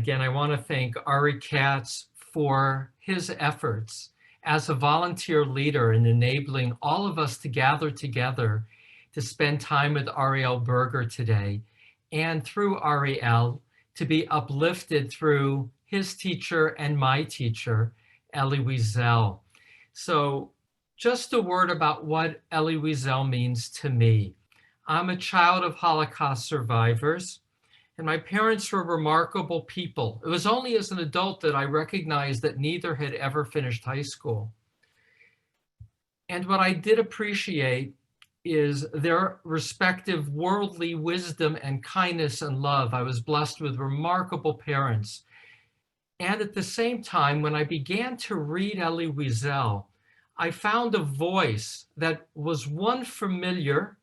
Again, I want to thank Ari Katz for his efforts as a volunteer leader in enabling all of us to gather together to spend time with Ariel Burger today, and through Ariel to be uplifted through his teacher and my teacher, Elie Wiesel. So just a word about what Elie Wiesel means to me. I'm a child of Holocaust survivors, and my parents were remarkable people. It was only as an adult that I recognized that neither had ever finished high school. And what I did appreciate is their respective worldly wisdom and kindness and love. I was blessed with remarkable parents. And at the same time, when I began to read Elie Wiesel, I found a voice that was one familiar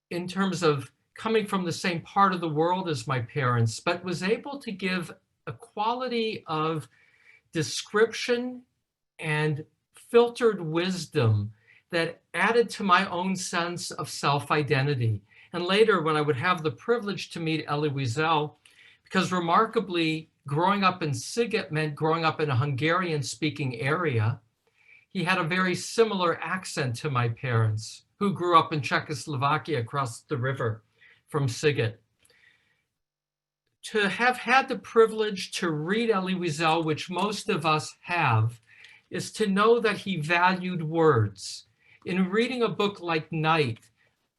in terms of coming from the same part of the world as my parents, but was able to give a quality of description and filtered wisdom that added to my own sense of self-identity. And later, when I would have the privilege to meet Elie Wiesel, because remarkably, growing up in Sziget meant growing up in a Hungarian-speaking area, he had a very similar accent to my parents, who grew up in Czechoslovakia across the river from Sziget. To have had the privilege to read Elie Wiesel, which most of us have, is to know that he valued words. In reading a book like Night,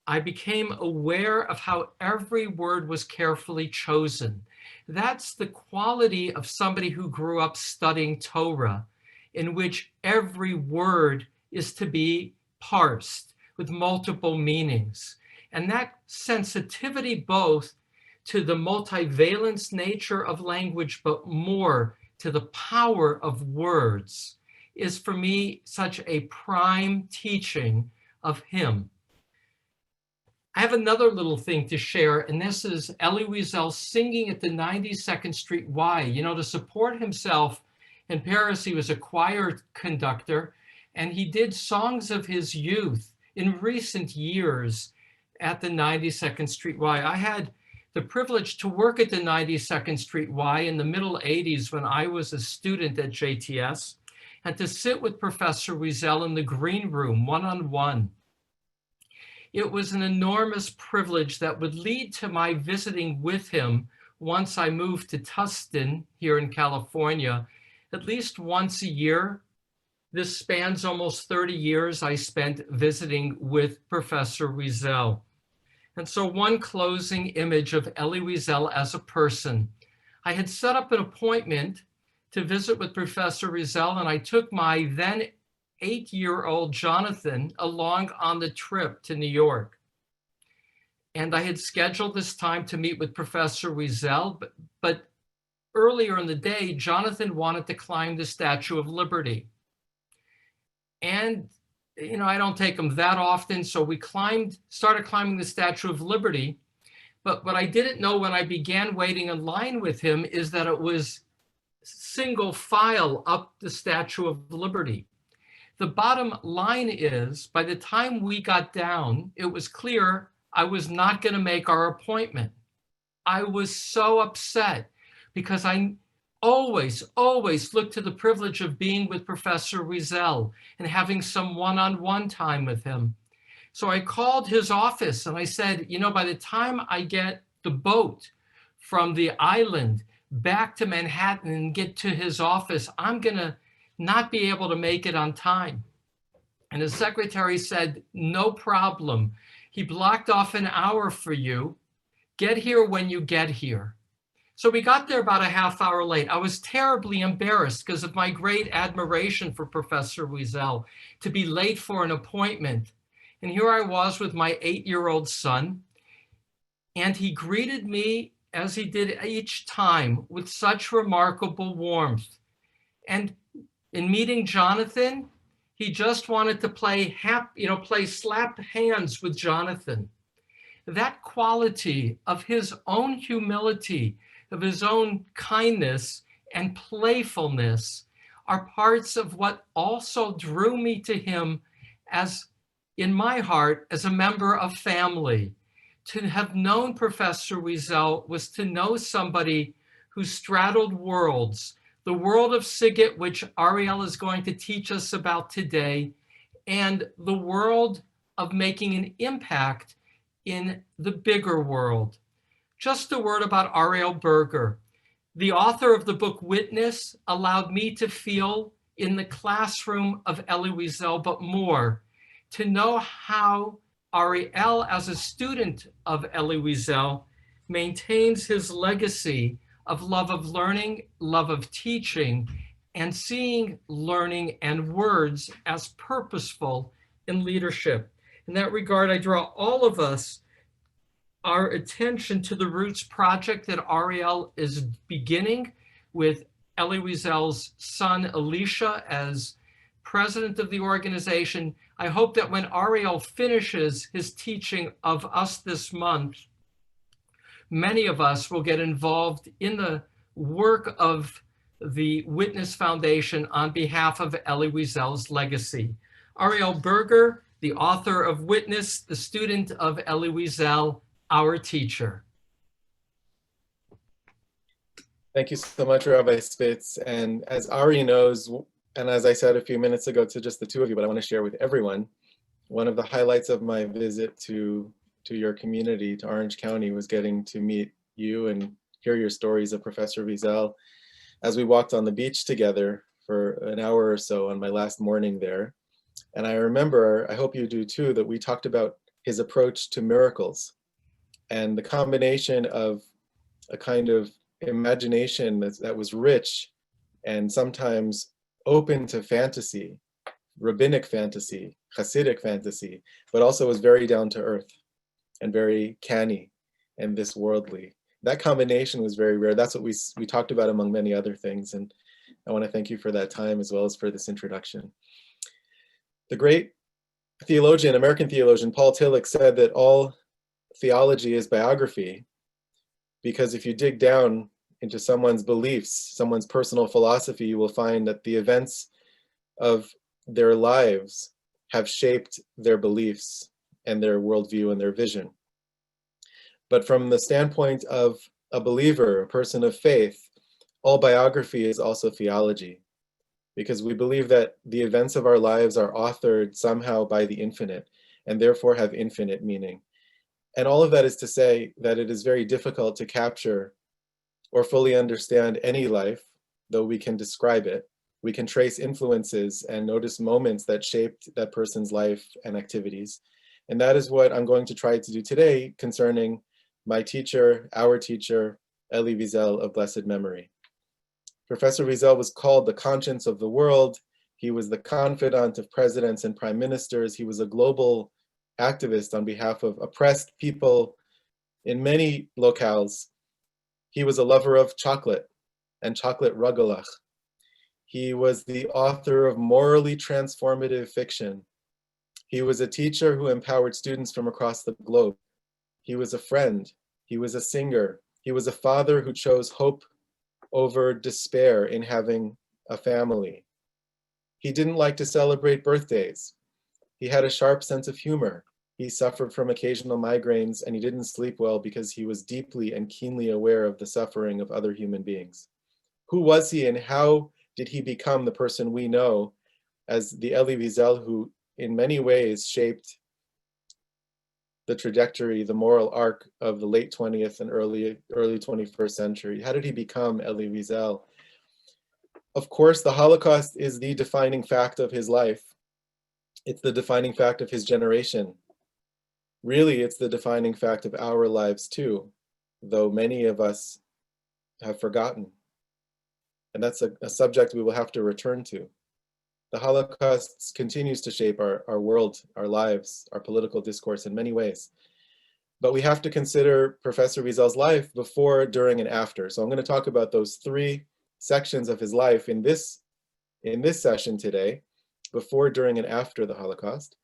I became aware of how every word was carefully chosen. That's the quality of somebody who grew up studying Torah, in which every word is to be parsed with multiple meanings. And that sensitivity both to the multivalence nature of language, but more to the power of words, is for me such a prime teaching of him. I have another little thing to share, and this is Elie Wiesel singing at the 92nd Street Y. You know, to support himself in Paris, he was a choir conductor, and he did songs of his youth in recent years at the 92nd Street Y. I had the privilege to work at the 92nd Street Y in the middle 80s when I was a student at JTS, and to sit with Professor Wiesel in the green room, one-on-one. It was an enormous privilege that would lead to my visiting with him once I moved to Tustin here in California, at least once a year. This spans almost 30 years I spent visiting with Professor Wiesel. And so one closing image of Elie Wiesel as a person. I had set up an appointment to visit with Professor Wiesel, and I took my then 8-year-old Jonathan along on the trip to New York. And I had scheduled this time to meet with Professor Wiesel, but earlier in the day, Jonathan wanted to climb the Statue of Liberty. And, you know, I don't take him that often, so we started climbing the Statue of Liberty. But what I didn't know when I began waiting in line with him is that it was single file up the Statue of Liberty. The bottom line is, by the time we got down, it was clear I was not going to make our appointment. I was so upset because I always looked to the privilege of being with Professor Wiesel and having some one-on-one time with him. So I called his office and I said, you know, by the time I get the boat from the island back to Manhattan and get to his office, I'm going to not be able to make it on time. And his secretary said, no problem. He blocked off an hour for you. Get here when you get here. So we got there about a half hour late. I was terribly embarrassed because of my great admiration for Professor Wiesel to be late for an appointment. And here I was with my 8-year-old son, and he greeted me as he did each time with such remarkable warmth. And in meeting Jonathan, he just wanted to play slap hands with Jonathan. That quality of his own humility, of his own kindness and playfulness are parts of what also drew me to him as, in my heart, as a member of family. To have known Professor Wiesel was to know somebody who straddled worlds, the world of Sigget, which Ariel is going to teach us about today, and the world of making an impact in the bigger world. Just a word about Ariel Burger. The author of the book Witness allowed me to feel in the classroom of Elie Wiesel, but more, to know how Ariel, as a student of Elie Wiesel, maintains his legacy of love of learning, love of teaching, and seeing learning and words as purposeful in leadership. In that regard, I draw all of us our attention to the Roots project that Ariel is beginning with Elie Wiesel's son, Elisha, as president of the organization. I hope that when Ariel finishes his teaching of us this month, many of us will get involved in the work of the Witness Foundation on behalf of Elie Wiesel's legacy. Ariel Burger, the author of Witness, the student of Elie Wiesel, our teacher. Thank you so much, Rabbi Spitz. And as Ari knows, and as I said a few minutes ago to just the two of you, but I want to share with everyone, one of the highlights of my visit to your community, to Orange County, was getting to meet you and hear your stories of Professor Wiesel as we walked on the beach together for an hour or so on my last morning there. And I remember, I hope you do too, that we talked about his approach to miracles and the combination of a kind of imagination that was rich and sometimes open to fantasy, rabbinic fantasy, Hasidic fantasy, but also was very down to earth and very canny and this worldly. That combination was very rare. That's what we talked about among many other things. And I want to thank you for that time as well as for this introduction. The great theologian, American theologian, Paul Tillich said that all theology is biography, because if you dig down into someone's beliefs, someone's personal philosophy, you will find that the events of their lives have shaped their beliefs and their worldview and their vision. But from the standpoint of a believer, a person of faith, all biography is also theology, because we believe that the events of our lives are authored somehow by the infinite and therefore have infinite meaning. And all of that is to say that it is very difficult to capture or fully understand any life, though we can describe it. We can trace influences and notice moments that shaped that person's life and activities. And that is what I'm going to try to do today concerning my teacher, our teacher, Elie Wiesel of blessed memory. Professor Wiesel was called the conscience of the world. He was the confidant of presidents and prime ministers. He was a global activist on behalf of oppressed people in many locales. He was a lover of chocolate and chocolate rugelach. He was the author of morally transformative fiction. He was a teacher who empowered students from across the globe. He was a friend. He was a singer. He was a father who chose hope over despair in having a family. He didn't like to celebrate birthdays. He had a sharp sense of humor. He suffered from occasional migraines, and he didn't sleep well because he was deeply and keenly aware of the suffering of other human beings. Who was he, and how did he become the person we know as the Elie Wiesel who in many ways shaped the trajectory, the moral arc of the late 20th and early 21st century? How did he become Elie Wiesel? Of course, the Holocaust is the defining fact of his life. It's the defining fact of his generation. Really, it's the defining fact of our lives too, though many of us have forgotten. And that's a subject we will have to return to. The Holocaust continues to shape our world, our lives, our political discourse in many ways. But we have to consider Professor Wiesel's life before, during, and after. So I'm going to talk about those three sections of his life in this session today, before, during, and after the Holocaust.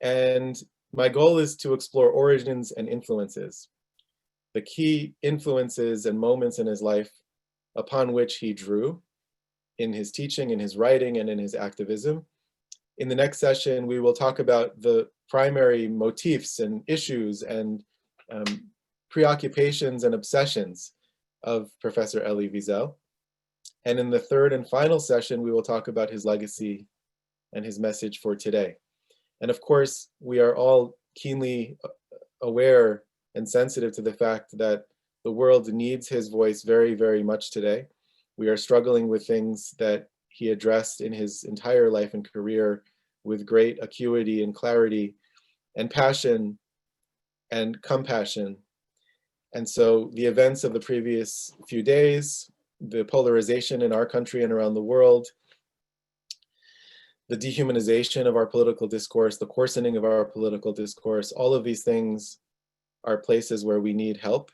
And my goal is to explore origins and influences, the key influences and moments in his life upon which he drew in his teaching, in his writing, and in his activism. In the next session, we will talk about the primary motifs and issues and preoccupations and obsessions of Professor Elie Wiesel. And in the third and final session, we will talk about his legacy and his message for today. And of course, we are all keenly aware and sensitive to the fact that the world needs his voice very, very much today. We are struggling with things that he addressed in his entire life and career with great acuity and clarity and passion and compassion. And so the events of the previous few days, the polarization in our country and around the world, the dehumanization of our political discourse, the coarsening of our political discourse, all of these things are places where we need help.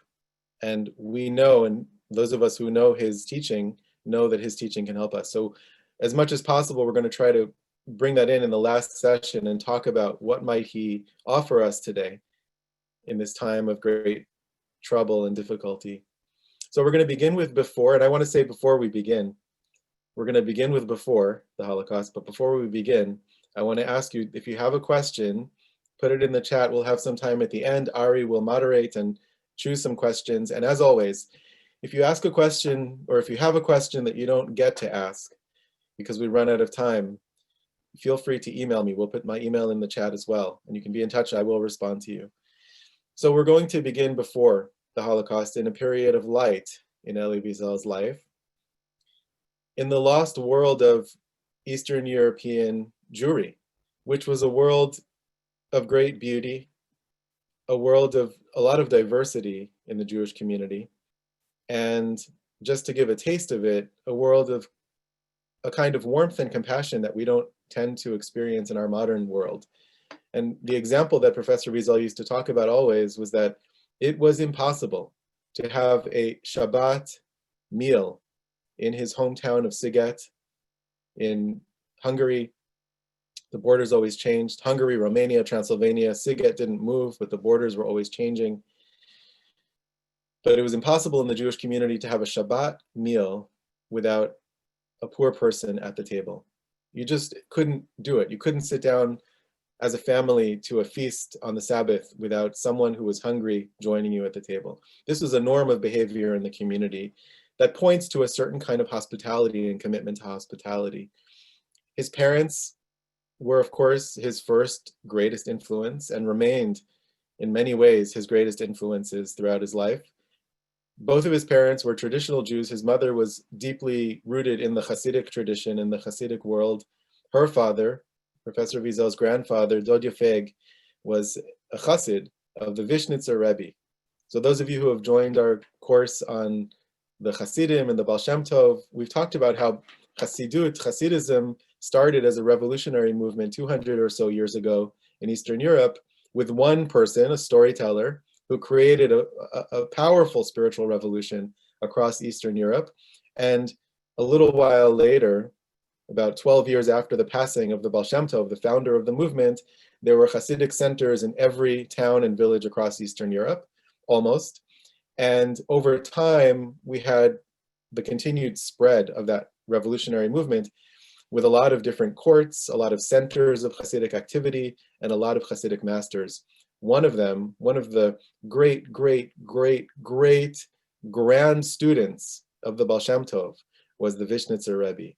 And we know, and those of us who know his teaching, know that his teaching can help us. So as much as possible, we're going to try to bring that in the last session and talk about what might he offer us today in this time of great trouble and difficulty. So we're going to begin with before, and I want to say before we begin, we're going to begin with before the Holocaust, but before we begin, I want to ask you, if you have a question, put it in the chat. We'll have some time at the end. Ari will moderate and choose some questions. And as always, if you ask a question, or if you have a question that you don't get to ask because we run out of time, feel free to email me. We'll put my email in the chat as well, and you can be in touch. I will respond to you. So we're going to begin before the Holocaust in a period of light in Elie Wiesel's life, in the lost world of Eastern European Jewry, which was a world of great beauty, a world of a lot of diversity in the Jewish community, and just to give a taste of it, a world of a kind of warmth and compassion that we don't tend to experience in our modern world. And the example that Professor Wiesel used to talk about always was that it was impossible to have a Shabbat meal in his hometown of Siget in Hungary. The borders always changed. Hungary, Romania, Transylvania, Siget didn't move, but the borders were always changing. But it was impossible in the Jewish community to have a Shabbat meal without a poor person at the table. You just couldn't do it. You couldn't sit down as a family to a feast on the Sabbath without someone who was hungry joining you at the table. This was a norm of behavior in the community that points to a certain kind of hospitality and commitment to hospitality. His parents were, of course, his first greatest influence and remained in many ways his greatest influences throughout his life. Both of his parents were traditional Jews. His mother was deeply rooted in the Hasidic tradition, in the Hasidic world. Her father, Professor Wiesel's grandfather, Dod Yefeg, was a Chassid of the Vishnitzer Rebbe. So those of you who have joined our course on the Hasidim and the Baal Shem Tov, we've talked about how Hasidism started as a revolutionary movement 200 or so years ago in Eastern Europe with one person, a storyteller, who created a powerful spiritual revolution across Eastern Europe. And a little while later, about 12 years after the passing of the Baal Shem Tov, the founder of the movement, there were Hasidic centers in every town and village across Eastern Europe, almost. And over time, we had the continued spread of that revolutionary movement with a lot of different courts, a lot of centers of Hasidic activity, and a lot of Hasidic masters. One of them, one of the great grand students of the Baal Shem Tov was the Vishnitzer Rebbe.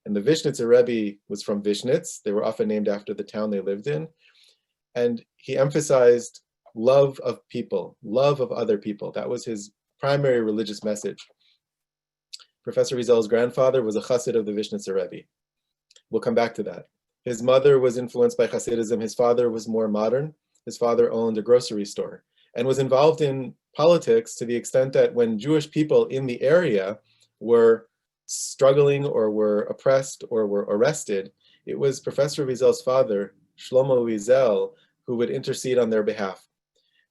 And the Vishnitzer Rebbe was from Vishnitz. They were often named after the town they lived in. And he emphasized love of people, love of other people. That was his primary religious message. Professor Wiesel's grandfather was a Chassid of the Vishnitzer Rebbe. We'll come back to that. His mother was influenced by Hasidism. His father was more modern. His father owned a grocery store and was involved in politics to the extent that when Jewish people in the area were struggling or were oppressed or were arrested, it was Professor Wiesel's father, Shlomo Wiesel, who would intercede on their behalf.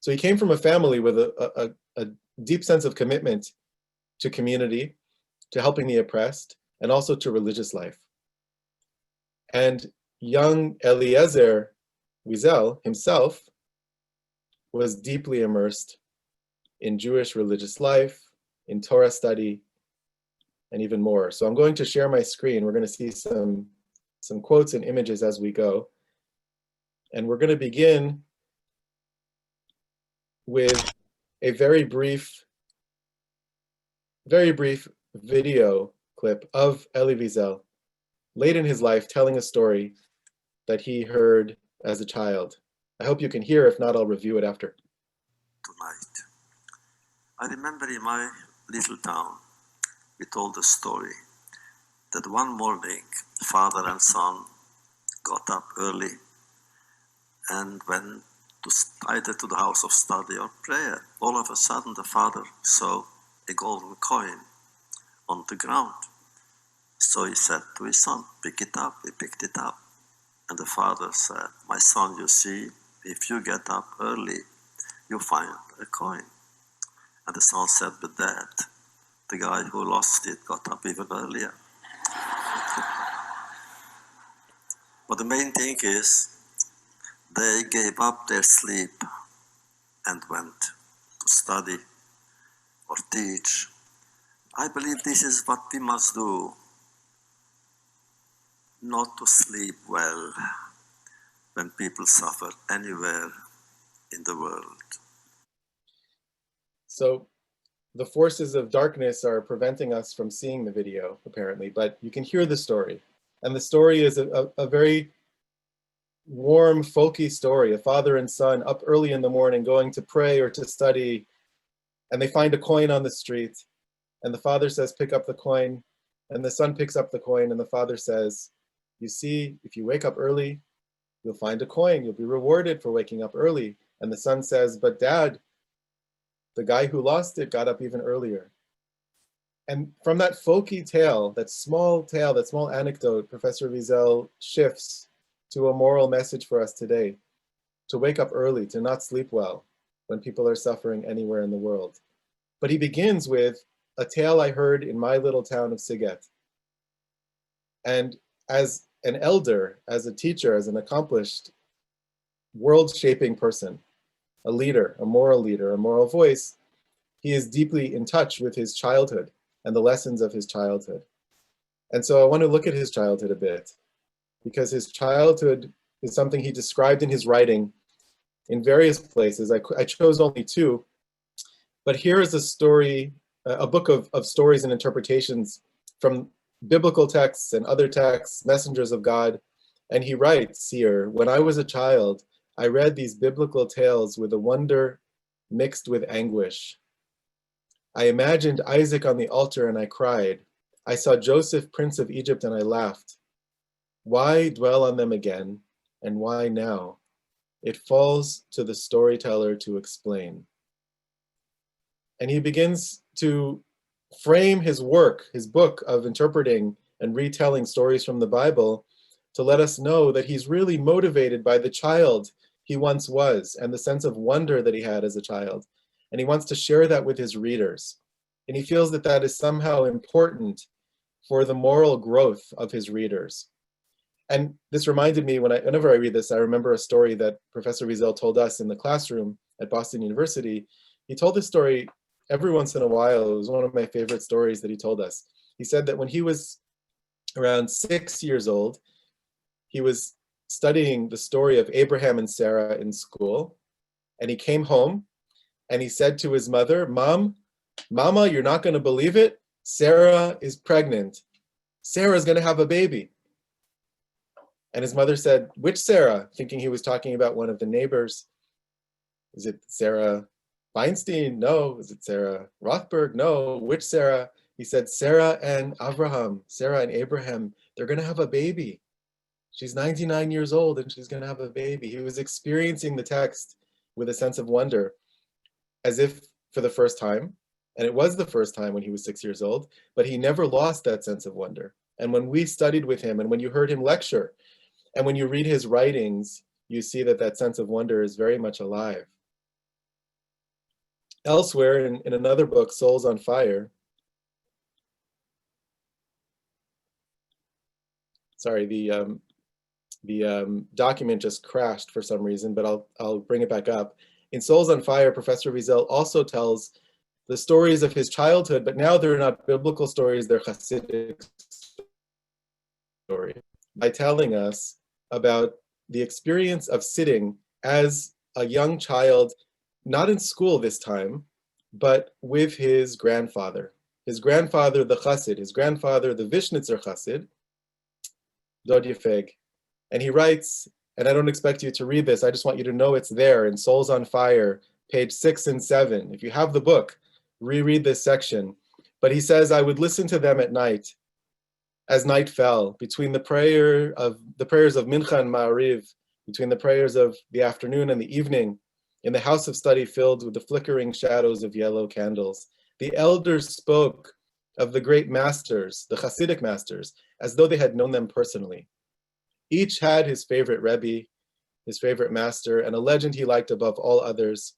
So he came from a family with a deep sense of commitment to community, to helping the oppressed, and also to religious life. And young Eliezer Wiesel himself was deeply immersed in Jewish religious life, in Torah study, and even more. So I'm going to share my screen. We're going to see some quotes and images as we go. And we're going to begin with a very brief very brief video clip of Elie Wiesel late in his life telling a story that he heard as a child. I hope you can hear. If not, I'll review it after. Tonight, I remember in my little town, we told a story that one morning, father and son got up early and went either to the house of study or prayer. All of a sudden, the father saw a golden coin on the ground. So he said to his son, pick it up. He picked it up. And the father said, my son, you see, if you get up early, you find a coin. And the son said, but Dad, the guy who lost it got up even earlier. But the main thing is, they gave up their sleep and went to study or teach. I believe this is what we must do, not to sleep well when people suffer anywhere in the world. So the forces of darkness are preventing us from seeing the video, apparently, but you can hear the story. And the story is a very warm, folky story, a father and son up early in the morning going to pray or to study, and they find a coin on the street, and the father says, pick up the coin, and the son picks up the coin, and the father says, you see, if you wake up early, you'll find a coin, you'll be rewarded for waking up early. And the son says, but Dad, the guy who lost it got up even earlier. And from that folky tale, that small anecdote, Professor Wiesel shifts to a moral message for us today, to wake up early, to not sleep well when people are suffering anywhere in the world. But he begins with a tale I heard in my little town of Siget. And as an elder, as a teacher, as an accomplished, world-shaping person, a leader, a moral voice, he is deeply in touch with his childhood and the lessons of his childhood. And so I want to look at his childhood a bit, because his childhood is something he described in his writing in various places. I chose only two, but here is a story, a book of stories and interpretations from biblical texts and other texts, messengers of God. And he writes here, when I was a child, I read these biblical tales with a wonder mixed with anguish. I imagined Isaac on the altar and I cried. I saw Joseph, Prince of Egypt, and I laughed. Why dwell on them again, and why now? It falls to the storyteller to explain. And he begins to frame his work, his book of interpreting and retelling stories from the Bible, to let us know that he's really motivated by the child he once was and the sense of wonder that he had as a child. And he wants to share that with his readers. And he feels that that is somehow important for the moral growth of his readers. And this reminded me, whenever I read this, I remember a story that Professor Wiesel told us in the classroom at Boston University. He told this story every once in a while. It was one of my favorite stories that he told us. He said that when he was around 6 years old, he was studying the story of Abraham and Sarah in school. And he came home and he said to his mother, Mama, you're not going to believe it. Sarah is pregnant. Sarah's going to have a baby. And his mother said, which Sarah? Thinking he was talking about one of the neighbors. Is it Sarah Feinstein? No. Is it Sarah Rothberg? No. Which Sarah? He said, Sarah and Abraham, Sarah and Abraham, they're going to have a baby. She's 99 years old and she's going to have a baby. He was experiencing the text with a sense of wonder, as if for the first time. And it was the first time when he was 6 years old, but he never lost that sense of wonder. And when we studied with him and when you heard him lecture, and when you read his writings, you see that that sense of wonder is very much alive. Elsewhere, in another book, Souls on Fire, sorry, the document just crashed for some reason, but I'll bring it back up. In Souls on Fire, Professor Wiesel also tells the stories of his childhood, but now they're not biblical stories, they're Hasidic stories, by telling us about the experience of sitting as a young child, not in school this time, but with his grandfather. his grandfather, the Chassid, his grandfather, the Vishnitzer Chassid, Dod Yefeg. And he writes, and I don't expect you to read this, I just want you to know it's there in Souls on Fire, page 6 and 7. If you have the book, reread this section. But he says, I would listen to them at night, as night fell, between the prayers of Mincha and Ma'ariv, between the prayers of the afternoon and the evening, in the house of study filled with the flickering shadows of yellow candles. The elders spoke of the great masters, the Hasidic masters, as though they had known them personally. Each had his favorite Rebbe, his favorite master, and a legend he liked above all others.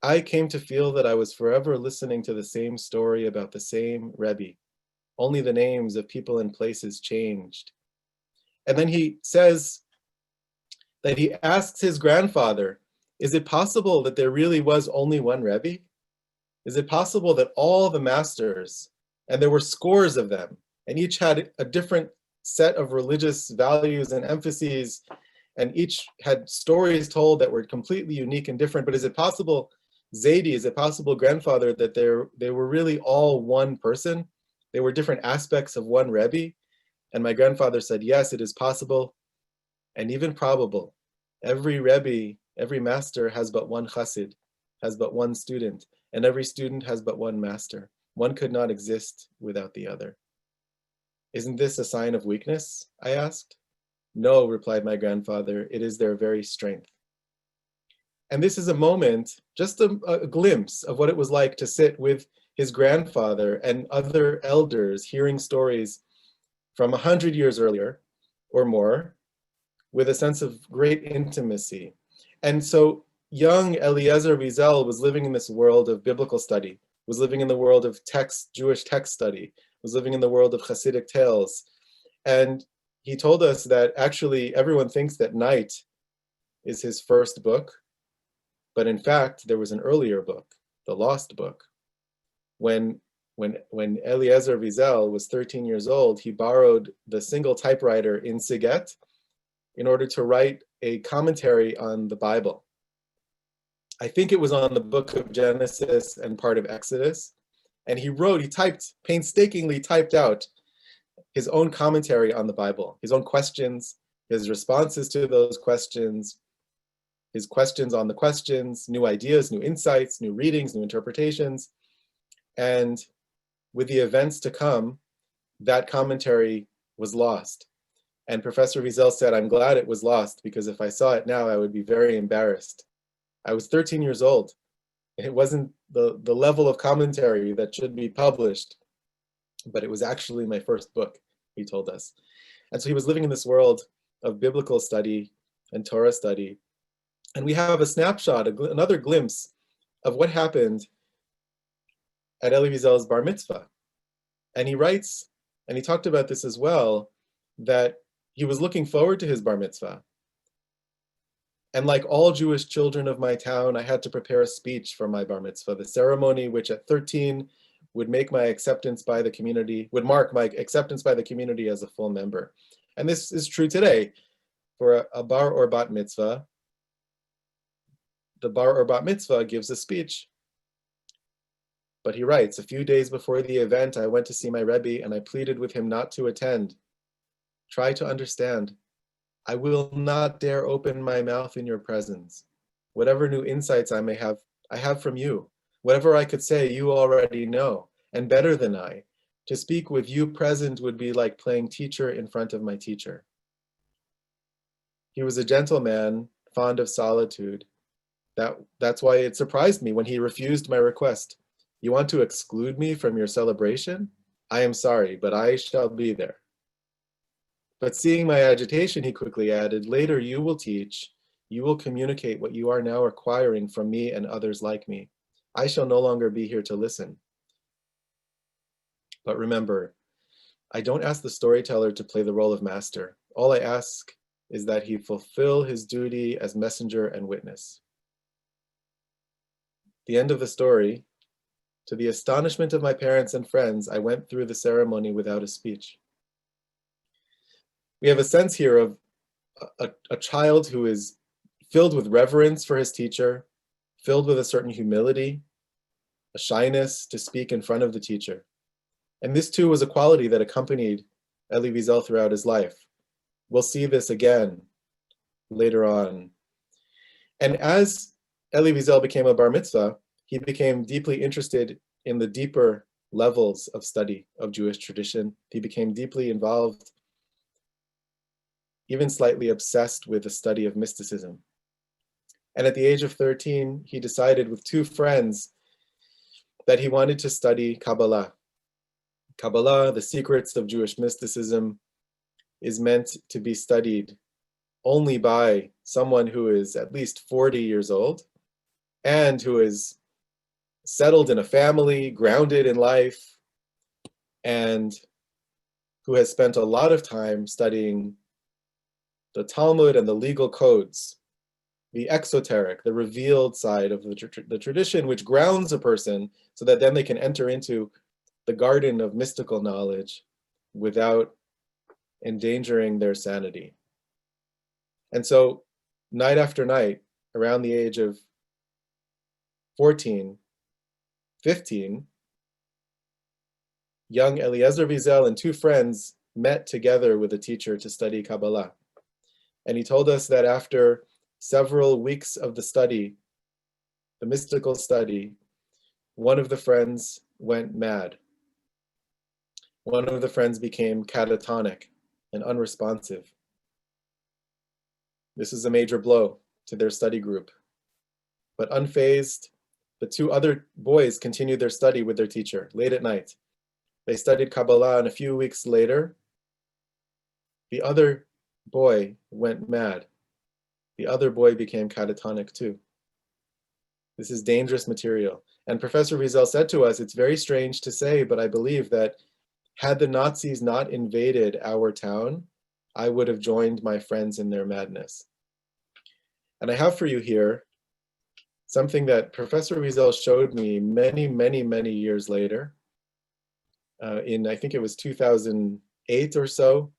I came to feel that I was forever listening to the same story about the same Rebbe. Only the names of people and places changed. And then he says that he asks his grandfather, is it possible that there really was only one Rebbe? Is it possible that all the masters, and there were scores of them, and each had a different set of religious values and emphases, and each had stories told that were completely unique and different, but is it possible, Zaidi, is it possible, grandfather, that they were really all one person? They were different aspects of one Rebbe? And my grandfather said, yes, it is possible, and even probable. Every Rebbe, every master has but one chassid, has but one student, and every student has but one master. One could not exist without the other. Isn't this a sign of weakness? I asked. No, replied my grandfather, it is their very strength. And this is a moment, just a glimpse of what it was like to sit with his grandfather and other elders hearing stories from 100 years earlier or more with a sense of great intimacy. And so young Eliezer Wiesel was living in this world of biblical study, was living in the world of text, Jewish text study, was living in the world of Hasidic tales. And he told us that actually everyone thinks that Night is his first book, but in fact, there was an earlier book, The Lost Book. When Eliezer Wiesel was 13 years old, he borrowed the single typewriter in Siget in order to write a commentary on the Bible. I think it was on the book of Genesis and part of Exodus. And he painstakingly typed out his own commentary on the Bible, his own questions, his responses to those questions, his questions on the questions, new ideas, new insights, new readings, new interpretations. And with the events to come, that commentary was lost. And Professor Wiesel said, I'm glad it was lost, because if I saw it now, I would be very embarrassed. I was 13 years old. It wasn't the level of commentary that should be published, but it was actually my first book, he told us. And so he was living in this world of biblical study and Torah study. And we have a snapshot, another glimpse of what happened at Elie Wiesel's bar mitzvah. And he writes, and he talked about this as well, that he was looking forward to his bar mitzvah. And like all Jewish children of my town, I had to prepare a speech for my bar mitzvah, the ceremony which at 13 would make my acceptance by the community, would mark my acceptance by the community as a full member. And this is true today. For a bar or bat mitzvah, the bar or bat mitzvah gives a speech. But he writes, a few days before the event, I went to see my Rebbe and I pleaded with him not to attend. Try to understand. I will not dare open my mouth in your presence. Whatever new insights I may have, I have from you. Whatever I could say, you already know, and better than I. To speak with you present would be like playing teacher in front of my teacher. He was a gentleman, fond of solitude. That's why it surprised me when he refused my request. You want to exclude me from your celebration? I am sorry, but I shall be there. But seeing my agitation, he quickly added, later you will teach, you will communicate what you are now acquiring from me and others like me. I shall no longer be here to listen. But remember, I don't ask the storyteller to play the role of master. All I ask is that he fulfill his duty as messenger and witness. The end of the story, to the astonishment of my parents and friends, I went through the ceremony without a speech. We have a sense here of a child who is filled with reverence for his teacher, filled with a certain humility, a shyness to speak in front of the teacher. And this too was a quality that accompanied Elie Wiesel throughout his life. We'll see this again later on. And as Elie Wiesel became a bar mitzvah, he became deeply interested in the deeper levels of study of Jewish tradition. He became deeply involved, even slightly obsessed with the study of mysticism. And at the age of 13, he decided with two friends that he wanted to study Kabbalah. Kabbalah, the secrets of Jewish mysticism, is meant to be studied only by someone who is at least 40 years old and who is settled in a family, grounded in life, and who has spent a lot of time studying the Talmud and the legal codes, the exoteric, the revealed side of the tradition, which grounds a person so that then they can enter into the garden of mystical knowledge without endangering their sanity. And so night after night, around the age of 14, 15, young Eliezer Wiesel and two friends met together with a teacher to study Kabbalah. And he told us that after several weeks of the study, the mystical study, one of the friends went mad. One of the friends became catatonic and unresponsive. This is a major blow to their study group. But unfazed, the two other boys continued their study with their teacher late at night. They studied Kabbalah, and a few weeks later, the other boy went mad. The other boy became catatonic too. This is dangerous material. And Professor Wiesel said to us, it's very strange to say, but I believe that had the Nazis not invaded our town, I would have joined my friends in their madness. And I have for you here something that Professor Wiesel showed me many years later. In, I think it was 2008 or so.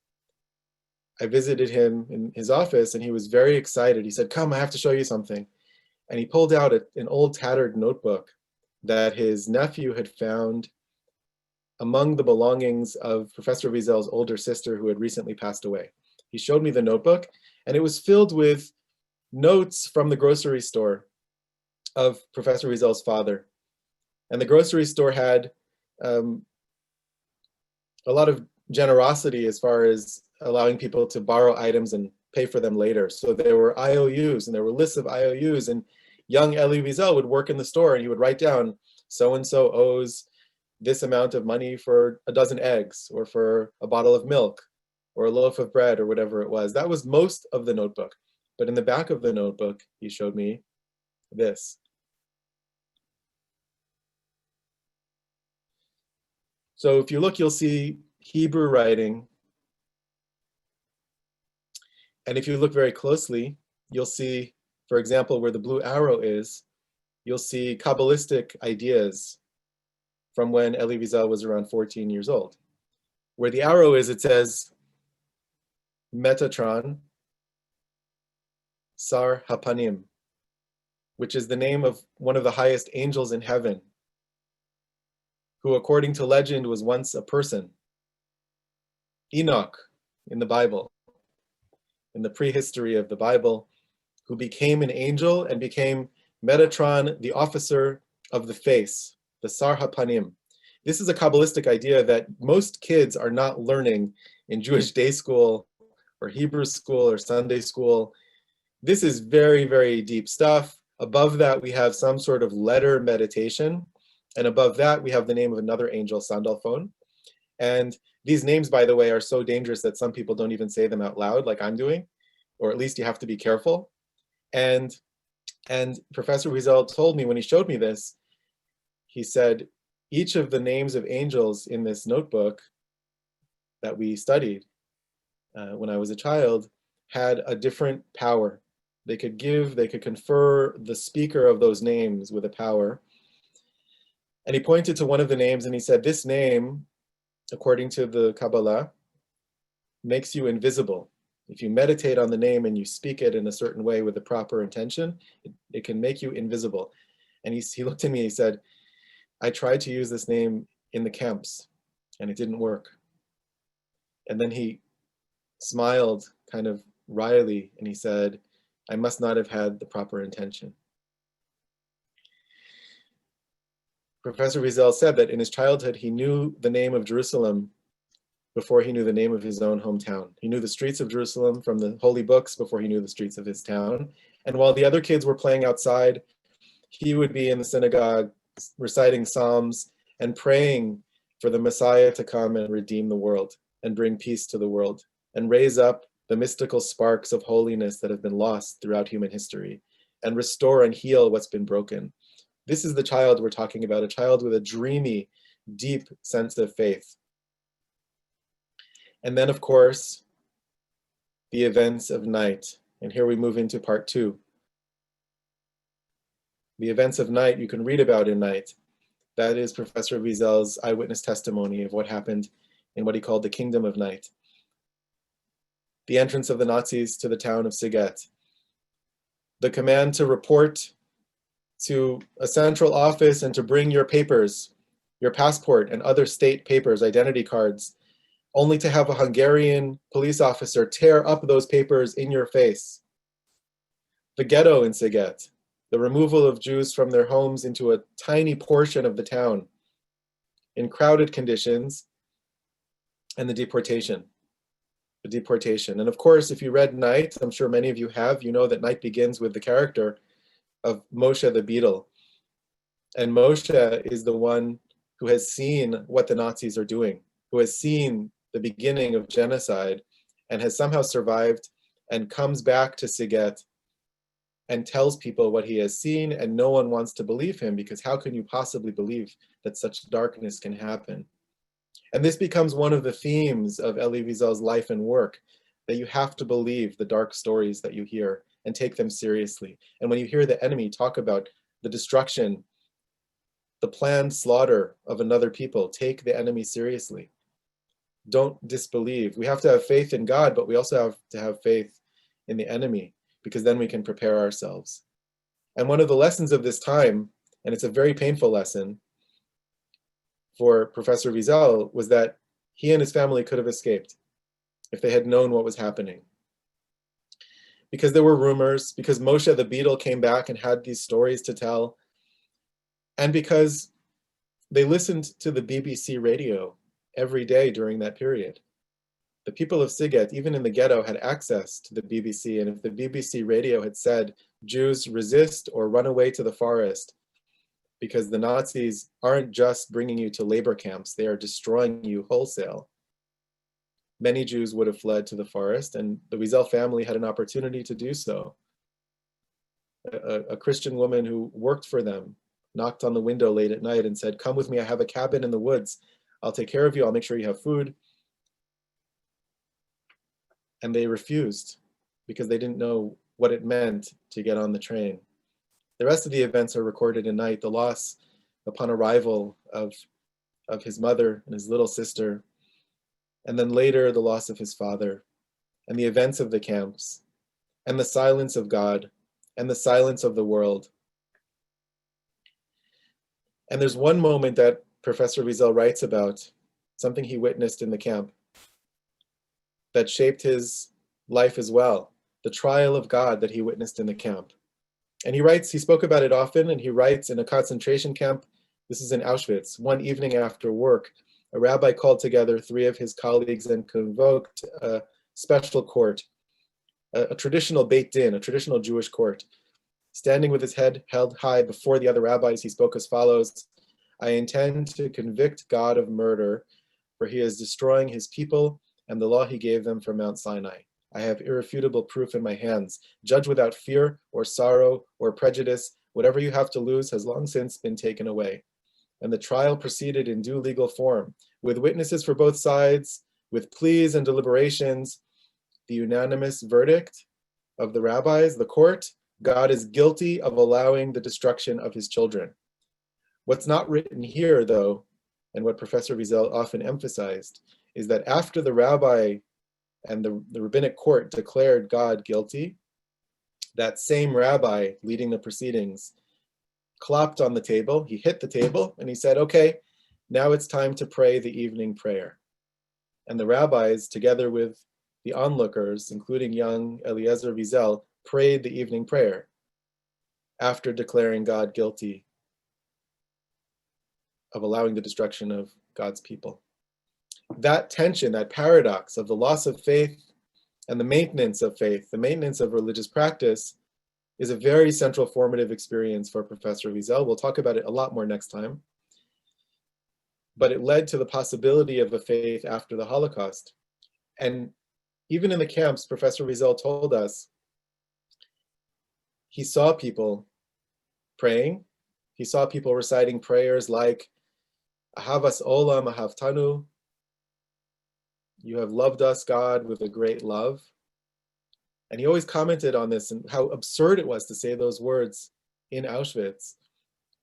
I visited him in his office and he was very excited. He said, come, I have to show you something. And he pulled out an old tattered notebook that his nephew had found among the belongings of Professor Wiesel's older sister who had recently passed away. He showed me the notebook and it was filled with notes from the grocery store of Professor Wiesel's father. And the grocery store had a lot of generosity as far as allowing people to borrow items and pay for them later. So there were IOUs and there were lists of IOUs, and young Elie Wiesel would work in the store and he would write down so-and-so owes this amount of money for a dozen eggs or for a bottle of milk or a loaf of bread or whatever it was. That was most of the notebook. But in the back of the notebook, he showed me this. So if you look, you'll see Hebrew writing. And if you look very closely, you'll see, for example, where the blue arrow is, you'll see Kabbalistic ideas from when Elie Wiesel was around 14 years old. Where the arrow is, it says, Metatron, Sar Hapanim, which is the name of one of the highest angels in heaven, who according to legend was once a person. Enoch in the Bible, in the prehistory of the Bible, who became an angel and became Metatron, the officer of the face, the Sar HaPanim. This is a Kabbalistic idea that most kids are not learning in Jewish day school or Hebrew school or Sunday school. This is very deep stuff. Above that, we have some sort of letter meditation. And above that, we have the name of another angel, Sandalphon. And these names, by the way, are so dangerous that some people don't even say them out loud like I'm doing, or at least you have to be careful. And Professor Wiesel told me when he showed me this, he said, each of the names of angels in this notebook that we studied when I was a child had a different power. They could confer the speaker of those names with a power. And he pointed to one of the names and he said, this name, according to the Kabbalah, makes you invisible. If you meditate on the name and you speak it in a certain way with the proper intention, it can make you invisible. And he looked at me, he said, I tried to use this name in the camps. and it didn't work. And then he smiled kind of wryly, and he said, I must not have had the proper intention. Professor Wiesel said that in his childhood, he knew the name of Jerusalem before he knew the name of his own hometown. He knew the streets of Jerusalem from the holy books before he knew the streets of his town. And while the other kids were playing outside, he would be in the synagogue reciting Psalms and praying for the Messiah to come and redeem the world and bring peace to the world and raise up the mystical sparks of holiness that have been lost throughout human history and restore and heal what's been broken. This is the child we're talking about, a child with a dreamy, deep sense of faith. And then, of course, the events of night. And here we move into part 2. The events of night you can read about in Night. That is Professor Wiesel's eyewitness testimony of what happened in what he called the Kingdom of Night. The entrance of the Nazis to the town of Siget. The command to report to a central office and to bring your papers, your passport and other state papers, identity cards, only to have a Hungarian police officer tear up those papers in your face. The ghetto in Siget, the removal of Jews from their homes into a tiny portion of the town in crowded conditions, and the deportation. And of course, if you read Night, I'm sure many of you have, you know that Night begins with the character of Moshe the beadle. And Moshe is the one who has seen what the Nazis are doing, who has seen the beginning of genocide and has somehow survived and comes back to Siget and tells people what he has seen, and no one wants to believe him, because how can you possibly believe that such darkness can happen? And this becomes one of the themes of Elie Wiesel's life and work, that you have to believe the dark stories that you hear and take them seriously. And when you hear the enemy talk about the destruction, the planned slaughter of another people, take the enemy seriously. Don't disbelieve. We have to have faith in God, but we also have to have faith in the enemy, because then we can prepare ourselves. And one of the lessons of this time, and it's a very painful lesson for Professor Wiesel, was that he and his family could have escaped if they had known what was happening. Because there were rumors, because Moshe the beadle came back and had these stories to tell, and because they listened to the BBC radio every day during that period. The people of Siget, even in the ghetto, had access to the BBC, and if the BBC radio had said, Jews resist or run away to the forest, because the Nazis aren't just bringing you to labor camps, they are destroying you wholesale, many Jews would have fled to the forest, and the Wiesel family had an opportunity to do so. A Christian woman who worked for them knocked on the window late at night and said, come with me, I have a cabin in the woods. I'll take care of you, I'll make sure you have food. And they refused because they didn't know what it meant to get on the train. The rest of the events are recorded in Night, the loss upon arrival of his mother and his little sister, and then later the loss of his father, and the events of the camps, and the silence of God, and the silence of the world. And there's one moment that Professor Wiesel writes about, something he witnessed in the camp, that shaped his life as well, the trial of God that he witnessed in the camp. And he writes, he spoke about it often, and he writes, in a concentration camp, this is in Auschwitz, one evening after work, a rabbi called together 3 of his colleagues and convoked a special court, a traditional Beit Din, a traditional Jewish court. Standing with his head held high before the other rabbis, he spoke as follows, I intend to convict God of murder, for he is destroying his people and the law he gave them from Mount Sinai. I have irrefutable proof in my hands. Judge without fear or sorrow or prejudice. Whatever you have to lose has long since been taken away. And the trial proceeded in due legal form, with witnesses for both sides, with pleas and deliberations. The unanimous verdict of the rabbis, the court, God is guilty of allowing the destruction of his children. What's not written here, though, and what Professor Wiesel often emphasized, is that after the rabbi and the rabbinic court declared God guilty, that same rabbi leading the proceedings clapped on the table, he hit the table, and he said, okay, Now it's time to pray the evening prayer. And the rabbis, together with the onlookers, including young Eliezer Wiesel, prayed the evening prayer after declaring God guilty of allowing the destruction of God's people. That tension, that paradox of the loss of faith and the maintenance of faith, the maintenance of religious practice, is a very central formative experience for Professor Wiesel. We'll talk about it a lot more next time. But it led to the possibility of a faith after the Holocaust. And even in the camps, Professor Wiesel told us he saw people praying. He saw people reciting prayers like, Ahavas olam ahavtanu, you have loved us, God, with a great love. And he always commented on this and how absurd it was to say those words in Auschwitz.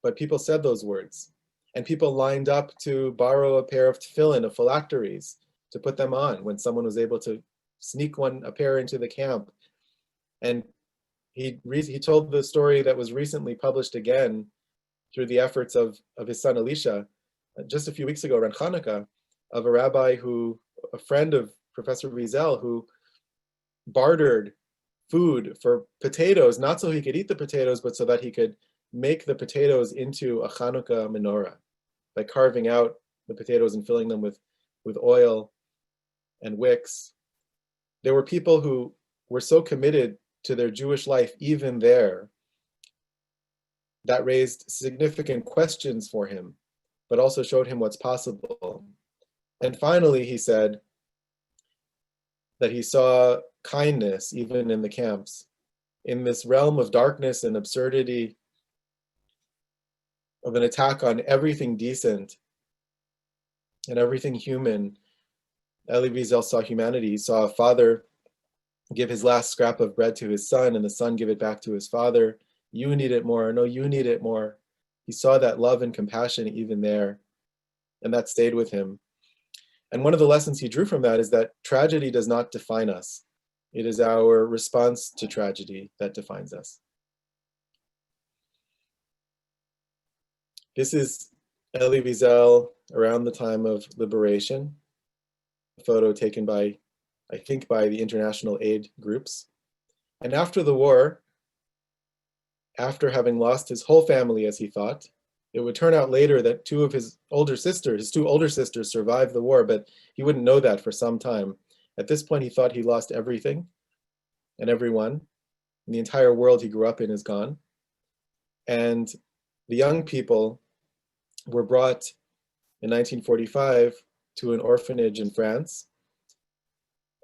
But people said those words. And people lined up to borrow a pair of tefillin, of phylacteries, to put them on when someone was able to sneak a pair into the camp. And he told the story that was recently published again through the efforts of his son Elisha, just a few weeks ago around Hanukkah, of a rabbi a friend of Professor Wiesel, who bartered food for potatoes, not so he could eat the potatoes, but so that he could make the potatoes into a Hanukkah menorah by carving out the potatoes and filling them with oil and wicks. There were people who were so committed to their Jewish life, even there, that raised significant questions for him, but also showed him what's possible. And finally, he said that he saw kindness even in the camps. In this realm of darkness and absurdity, of an attack on everything decent and everything human, Elie Wiesel saw humanity. He saw a father give his last scrap of bread to his son, and the son give it back to his father. You need it more. No, you need it more. He saw that love and compassion even there, and that stayed with him. And one of the lessons he drew from that is that tragedy does not define us. It is our response to tragedy that defines us. This is Elie Wiesel around the time of liberation, a photo taken by, I think, by the international aid groups. And after the war, after having lost his whole family, as he thought, it would turn out later that two of his two older sisters survived the war, but he wouldn't know that for some time. At this point, he thought he lost everything and everyone. And the entire world he grew up in is gone. And the young people were brought in 1945 to an orphanage in France.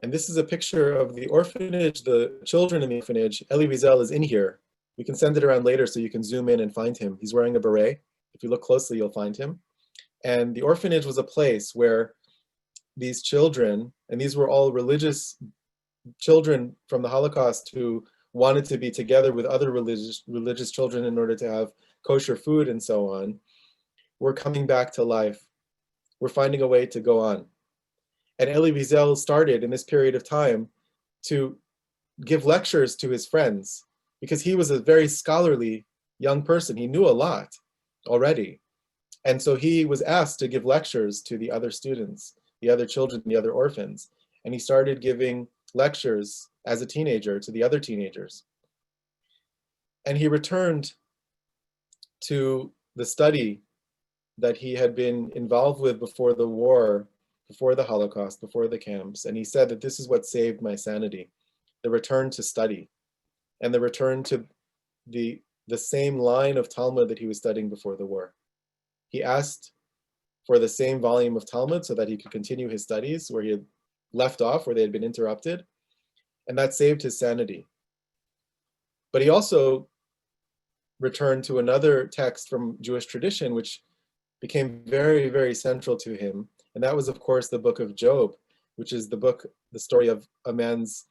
And this is a picture of the orphanage, the children in the orphanage. Elie Wiesel is in here. We can send it around later so you can zoom in and find him. He's wearing a beret. If you look closely, you'll find him. And the orphanage was a place where these children, and these were all religious children from the Holocaust who wanted to be together with other religious children in order to have kosher food and so on, were coming back to life. We're finding a way to go on. And Elie Wiesel started in this period of time to give lectures to his friends because he was a very scholarly young person. He knew a lot already. And so he was asked to give lectures to the other students, the other children, the other orphans. And he started giving lectures as a teenager to the other teenagers. And he returned to the study that he had been involved with before the war, before the Holocaust, before the camps. And he said that this is what saved my sanity, the return to study and the return to the same line of Talmud that he was studying before the war. He asked for the same volume of Talmud so that he could continue his studies where he had left off, where they had been interrupted, and that saved his sanity. But he also returned to another text from Jewish tradition, which became very, very central to him, and that was, of course, the book of Job, which is the story of a man's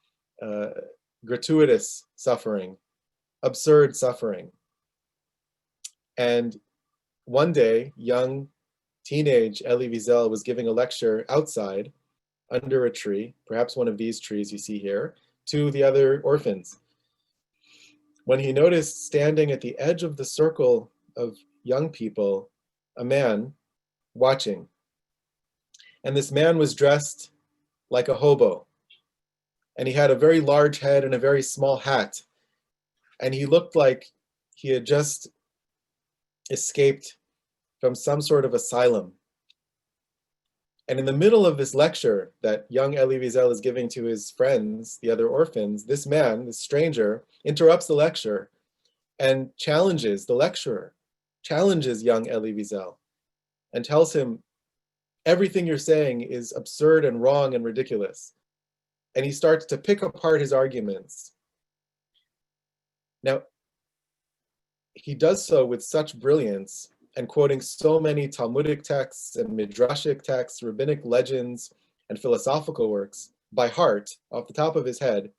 gratuitous suffering, absurd suffering. And one day, young teenage Elie Wiesel was giving a lecture outside under a tree, perhaps one of these trees you see here, to the other orphans, when he noticed standing at the edge of the circle of young people, a man watching. And this man was dressed like a hobo. And he had a very large head and a very small hat. And he looked like he had just escaped from some sort of asylum. And in the middle of this lecture that young Elie Wiesel is giving to his friends, the other orphans, this man, this stranger, interrupts the lecture and challenges the lecturer, challenges young Elie Wiesel, and tells him, everything you're saying is absurd and wrong and ridiculous. And he starts to pick apart his arguments. Now, he does so with such brilliance and quoting so many Talmudic texts and Midrashic texts, rabbinic legends, and philosophical works by heart, off the top of his head,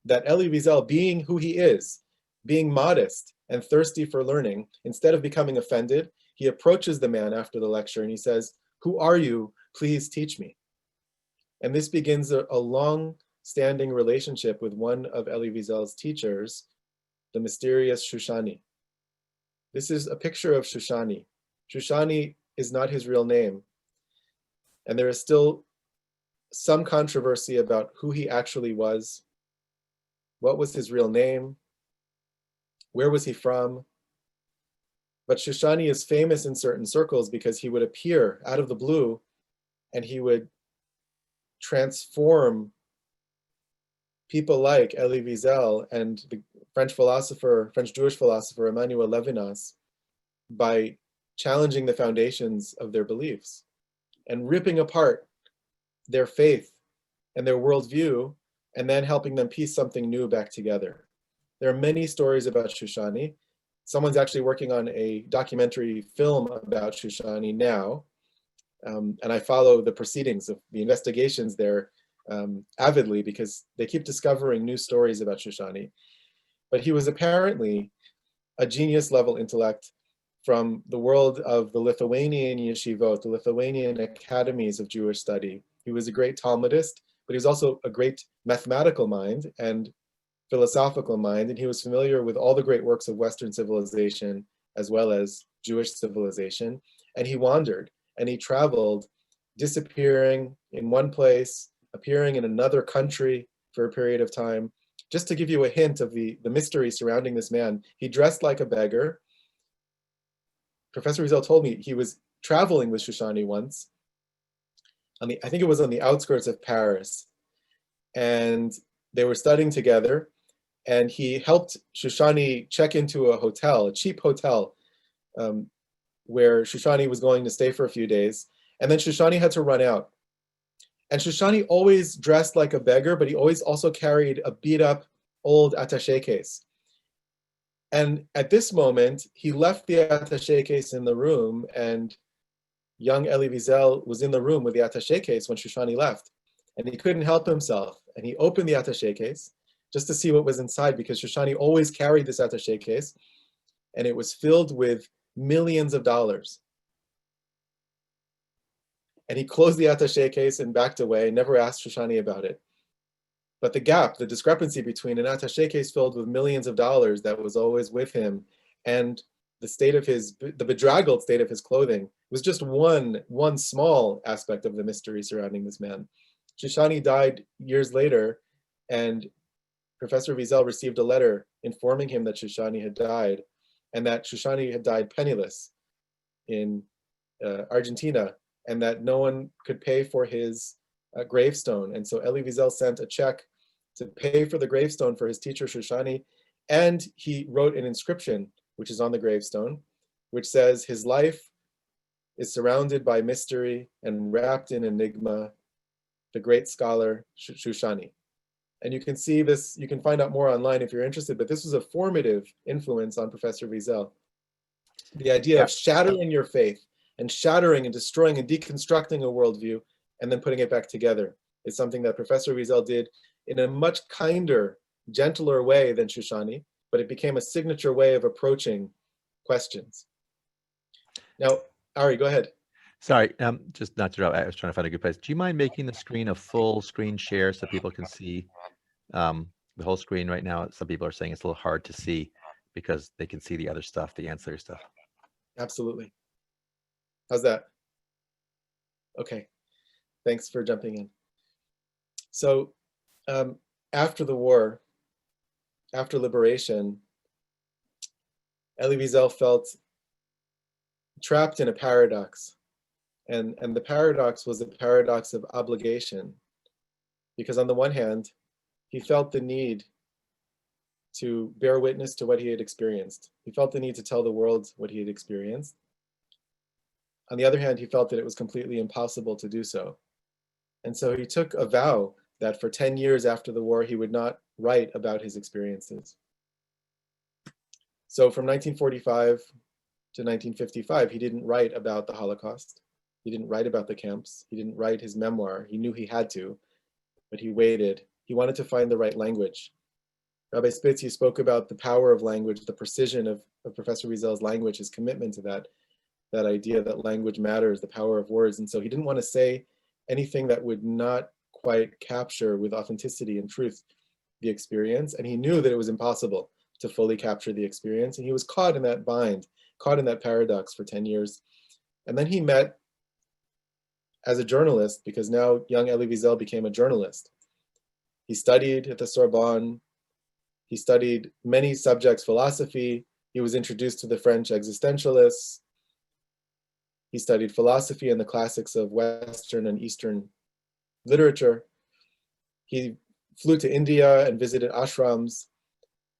that Elie Wiesel, being who he is, being modest and thirsty for learning, instead of becoming offended, he approaches the man after the lecture and he says, "Who are you? Please teach me." And this begins a long-standing relationship with one of Elie Wiesel's teachers, the mysterious Shoshani. This is a picture of Shoshani. Shoshani is not his real name. And there is still some controversy about who he actually was. What was his real name? Where was he from? But Shoshani is famous in certain circles because he would appear out of the blue and he would transform people like Elie Wiesel and the French Jewish philosopher Emmanuel Levinas by challenging the foundations of their beliefs and ripping apart their faith and their worldview and then helping them piece something new back together. There are many stories about Shoshani. Someone's actually working on a documentary film about Shoshani now, and I follow the proceedings of the investigations there avidly because they keep discovering new stories about Shoshani. But he was apparently a genius level intellect from the world of the Lithuanian yeshivot, the Lithuanian academies of Jewish study. He was a great Talmudist, but he was also a great mathematical mind and philosophical mind, and he was familiar with all the great works of Western civilization as well as Jewish civilization. And he wandered and he traveled, disappearing in one place, appearing in another country for a period of time. Just to give you a hint of the mystery surrounding this man, he dressed like a beggar. Professor Wiesel told me he was traveling with Shoshani once. I think it was on the outskirts of Paris. And they were studying together. And he helped Shoshani check into a hotel, a cheap hotel, where Shoshani was going to stay for a few days. And then Shoshani had to run out. And Shoshani always dressed like a beggar, but he always also carried a beat up old attaché case. And at this moment, he left the attaché case in the room, and young Elie Wiesel was in the room with the attaché case when Shoshani left. And he couldn't help himself. And he opened the attaché case just to see what was inside, because Shoshani always carried this attaché case, and it was filled with millions of dollars. And he closed the attaché case and backed away, never asked Shoshani about it. But the gap, the discrepancy between an attaché case filled with millions of dollars that was always with him and the bedraggled state of his clothing was just one small aspect of the mystery surrounding this man. Shoshani died years later, and Professor Wiesel received a letter informing him that Shoshani had died, and that Shoshani had died penniless in Argentina, and that no one could pay for his gravestone. And so Elie Wiesel sent a check to pay for the gravestone for his teacher Shoshani, and he wrote an inscription, which is on the gravestone, which says, "His life is surrounded by mystery and wrapped in enigma, the great scholar Shoshani." And you can see this, you can find out more online if you're interested, but this was a formative influence on Professor Wiesel. The idea of shattering your faith and shattering and destroying and deconstructing a worldview and then putting it back together is something that Professor Wiesel did in a much kinder, gentler way than Shoshani, but it became a signature way of approaching questions. Now, Ari, go ahead. Sorry, just not to interrupt. I was trying to find a good place. Do you mind making the screen a full screen share so people can see the whole screen right now? Some people are saying it's a little hard to see because they can see the other stuff, the ancillary stuff. Absolutely. How's that? Okay, thanks for jumping in. So after the war, after liberation, Elie Wiesel felt trapped in a paradox. And the paradox was the paradox of obligation. Because on the one hand, he felt the need to bear witness to what he had experienced. He felt the need to tell the world what he had experienced. On the other hand, he felt that it was completely impossible to do so. And so he took a vow that for 10 years after the war, he would not write about his experiences. So from 1945 to 1955, he didn't write about the Holocaust. He didn't write about the camps. He didn't write his memoir. He knew he had to, but he waited. He wanted to find the right language. Rabbi Spitz, you spoke about the power of language, the precision of Professor Wiesel's language, his commitment to that idea that language matters, the power of words. And so he didn't want to say anything that would not quite capture with authenticity and truth the experience. And he knew that it was impossible to fully capture the experience. And he was caught in that bind, caught in that paradox for 10 years. And then he met as a journalist, because now young Elie Wiesel became a journalist. He studied at the Sorbonne. He studied many subjects, philosophy. He was introduced to the French existentialists. He studied philosophy and the classics of Western and Eastern literature. He flew to India and visited ashrams.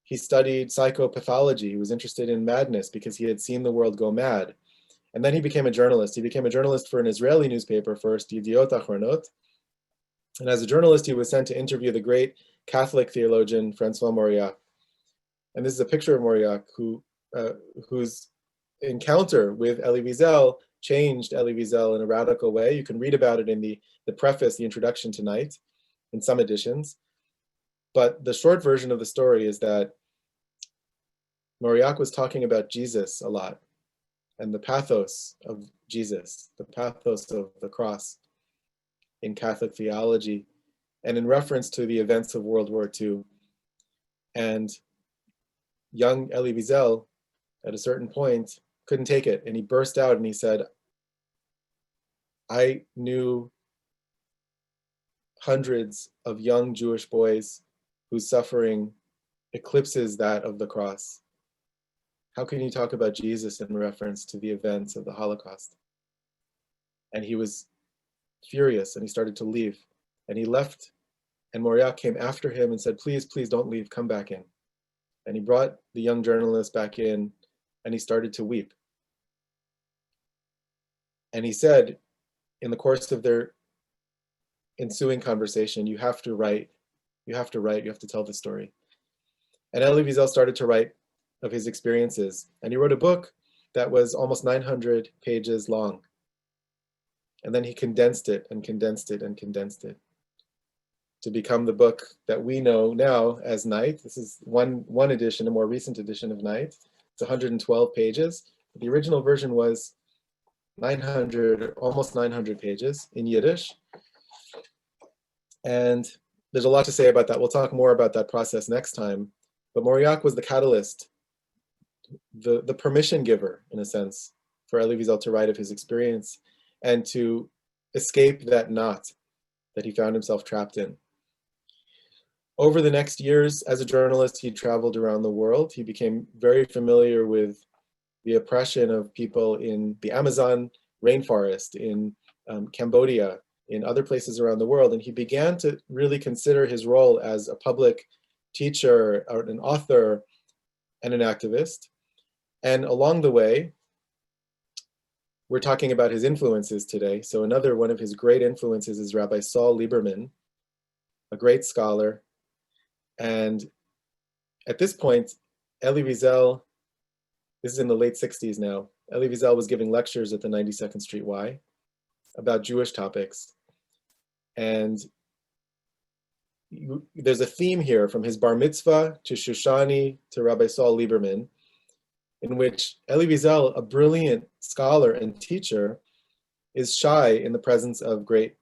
He studied psychopathology. He was interested in madness because he had seen the world go mad. And then he became a journalist. He became a journalist for an Israeli newspaper first, Yediot Achronot. And as a journalist, he was sent to interview the great Catholic theologian, Francois Mauriac. And this is a picture of Mauriac, whose encounter with Elie Wiesel changed Elie Wiesel in a radical way. You can read about it in the preface, the introduction tonight, in some editions. But the short version of the story is that Mauriac was talking about Jesus a lot, and the pathos of Jesus, the pathos of the cross in Catholic theology, and in reference to the events of World War II. And young Elie Wiesel, at a certain point, couldn't take it, and he burst out and he said, I knew hundreds of young Jewish boys whose suffering eclipses that of the cross. How can you talk about Jesus in reference to the events of the Holocaust? And he was furious and he started to leave. And he left, and Mauriac came after him and said, please, please don't leave, come back in. And he brought the young journalist back in and he started to weep. And he said, in the course of their ensuing conversation, you have to write, you have to tell the story. And Elie Wiesel started to write of his experiences. And he wrote a book that was almost 900 pages long. And then he condensed it and condensed it and condensed it to become the book that we know now as Night. This is one edition, a more recent edition of Night. It's 112 pages. The original version was 900, almost 900 pages in Yiddish. And there's a lot to say about that. We'll talk more about that process next time. But Mauriac was the catalyst, the permission giver, in a sense, for Elie Wiesel to write of his experience and to escape that knot that he found himself trapped in. Over the next years, as a journalist, he traveled around the world. He became very familiar with the oppression of people in the Amazon rainforest, in Cambodia, in other places around the world. And he began to really consider his role as a public teacher, or an author, and an activist. And along the way, we're talking about his influences today. So another one of his great influences is Rabbi Saul Lieberman, a great scholar. And at this point, Elie Wiesel, this is in the late 60s now, Elie Wiesel was giving lectures at the 92nd Street Y about Jewish topics. And there's a theme here from his bar mitzvah to Shoshani to Rabbi Saul Lieberman, in which Elie Wiesel, a brilliant scholar and teacher, is shy in the presence of great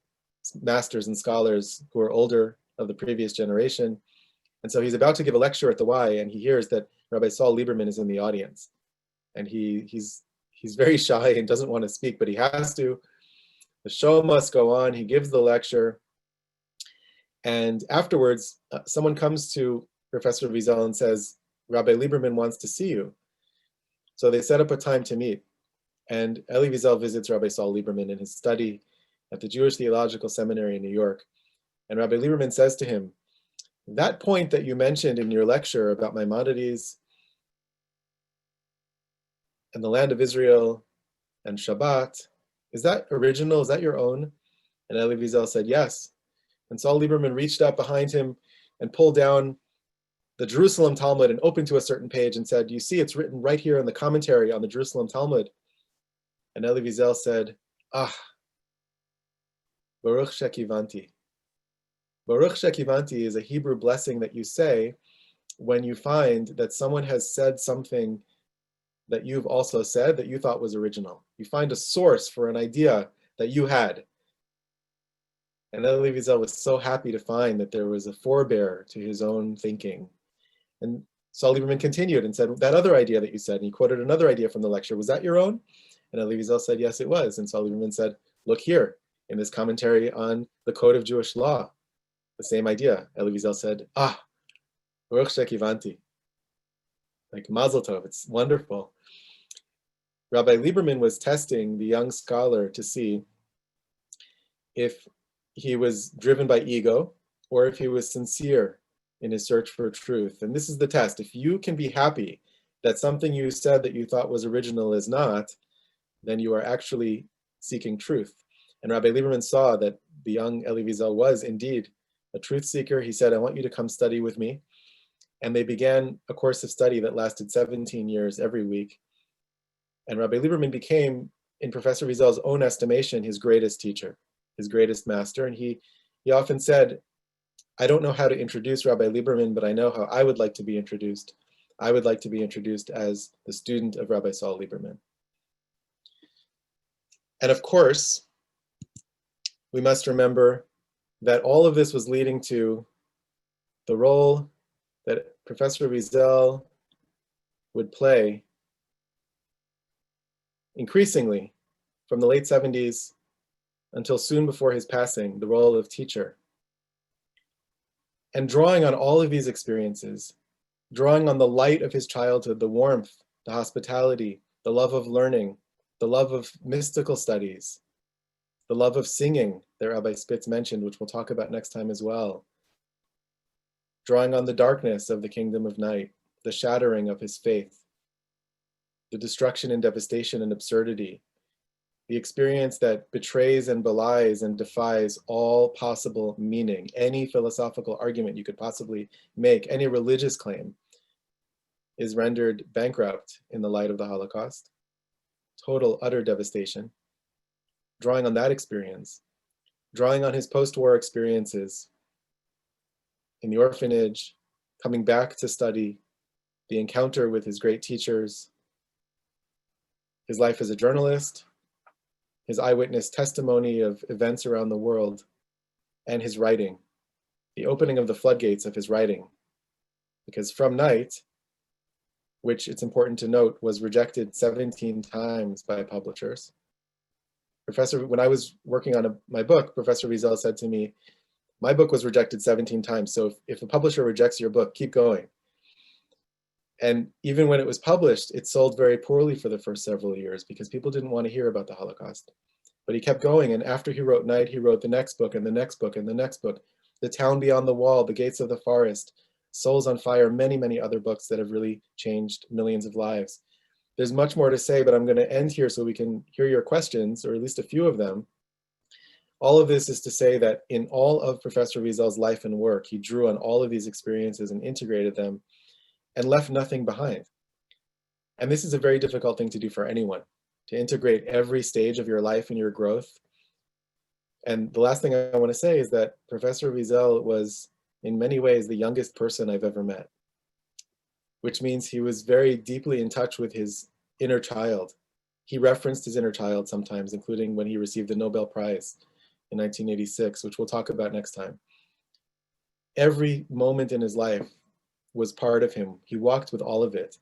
masters and scholars who are older, of the previous generation. And so he's about to give a lecture at the Y, and he hears that Rabbi Saul Lieberman is in the audience. And he's very shy and doesn't want to speak, but he has to. The show must go on. He gives the lecture. And afterwards, someone comes to Professor Wiesel and says, Rabbi Lieberman wants to see you. So they set up a time to meet. And Elie Wiesel visits Rabbi Saul Lieberman in his study at the Jewish Theological Seminary in New York. And Rabbi Lieberman says to him, that point that you mentioned in your lecture about Maimonides and the land of Israel and Shabbat, is that original? Is that your own? And Elie Wiesel said, yes. And Saul Lieberman reached up behind him and pulled down the Jerusalem Talmud and opened to a certain page and said, you see, it's written right here in the commentary on the Jerusalem Talmud. And Elie Wiesel said, Baruch Shekivanti. Baruch Shekivanti is a Hebrew blessing that you say when you find that someone has said something that you've also said that you thought was original. You find a source for an idea that you had. And Elie Wiesel was so happy to find that there was a forebear to his own thinking. And Saul Lieberman continued and said, that other idea that you said, and he quoted another idea from the lecture, was that your own? And Elie Wiesel said, yes, it was. And Saul Lieberman said, look here, in this commentary on the Code of Jewish Law, the same idea. Elie Wiesel said, Baruch Shekivanti. Like Mazel Tov, it's wonderful. Rabbi Lieberman was testing the young scholar to see if he was driven by ego or if he was sincere in his search for truth. And this is the test. If you can be happy that something you said that you thought was original is not, then you are actually seeking truth. And Rabbi Lieberman saw that the young Elie Wiesel was indeed a truth seeker. He said, I want you to come study with me. And they began a course of study that lasted 17 years every week. And Rabbi Lieberman became, in Professor Wiesel's own estimation, his greatest teacher, his greatest master. And he often said, I don't know how to introduce Rabbi Lieberman, but I know how I would like to be introduced. I would like to be introduced as the student of Rabbi Saul Lieberman. And of course, we must remember that all of this was leading to the role that Professor Wiesel would play increasingly from the late 70s until soon before his passing, the role of teacher. And drawing on all of these experiences, drawing on the light of his childhood, the warmth, the hospitality, the love of learning, the love of mystical studies, the love of singing that Rabbi Spitz mentioned, which we'll talk about next time as well. Drawing on the darkness of the kingdom of night, the shattering of his faith, the destruction and devastation and absurdity, the experience that betrays and belies and defies all possible meaning, any philosophical argument you could possibly make, any religious claim is rendered bankrupt in the light of the Holocaust. Total, utter devastation. Drawing on that experience, drawing on his post-war experiences in the orphanage, coming back to study, the encounter with his great teachers, his life as a journalist, his eyewitness testimony of events around the world, and his writing, the opening of the floodgates of his writing. Because From Night, which it's important to note was rejected 17 times by publishers. When I was working on my book, Professor Wiesel said to me, my book was rejected 17 times, so if a publisher rejects your book, keep going. And even when it was published, it sold very poorly for the first several years because people didn't want to hear about the Holocaust. But he kept going, and after he wrote Night, he wrote the next book and the next book and the next book, The Town Beyond the Wall, The Gates of the Forest, Souls on Fire, many, many other books that have really changed millions of lives. There's much more to say, but I'm going to end here so we can hear your questions, or at least a few of them. All of this is to say that in all of Professor Wiesel's life and work, he drew on all of these experiences and integrated them and left nothing behind. And this is a very difficult thing to do for anyone, to integrate every stage of your life and your growth. And the last thing I want to say is that Professor Wiesel was in many ways the youngest person I've ever met, which means he was very deeply in touch with his inner child. He referenced his inner child sometimes, including when he received the Nobel Prize in 1986, which we'll talk about next time. Every moment in his life was part of him. He walked with all of it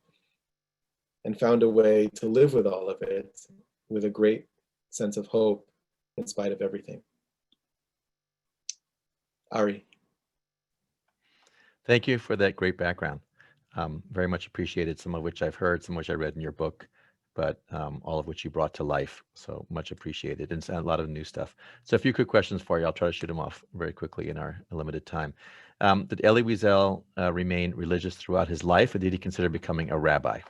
and found a way to live with all of it with a great sense of hope in spite of everything. Ari. Thank you for that great background. Very much appreciated, some of which I've heard, some of which I read in your book, but all of which you brought to life. So much appreciated, and a lot of new stuff. So a few quick questions for you. I'll try to shoot them off very quickly in our limited time. Did Elie Wiesel remain religious throughout his life, or did he consider becoming a rabbi?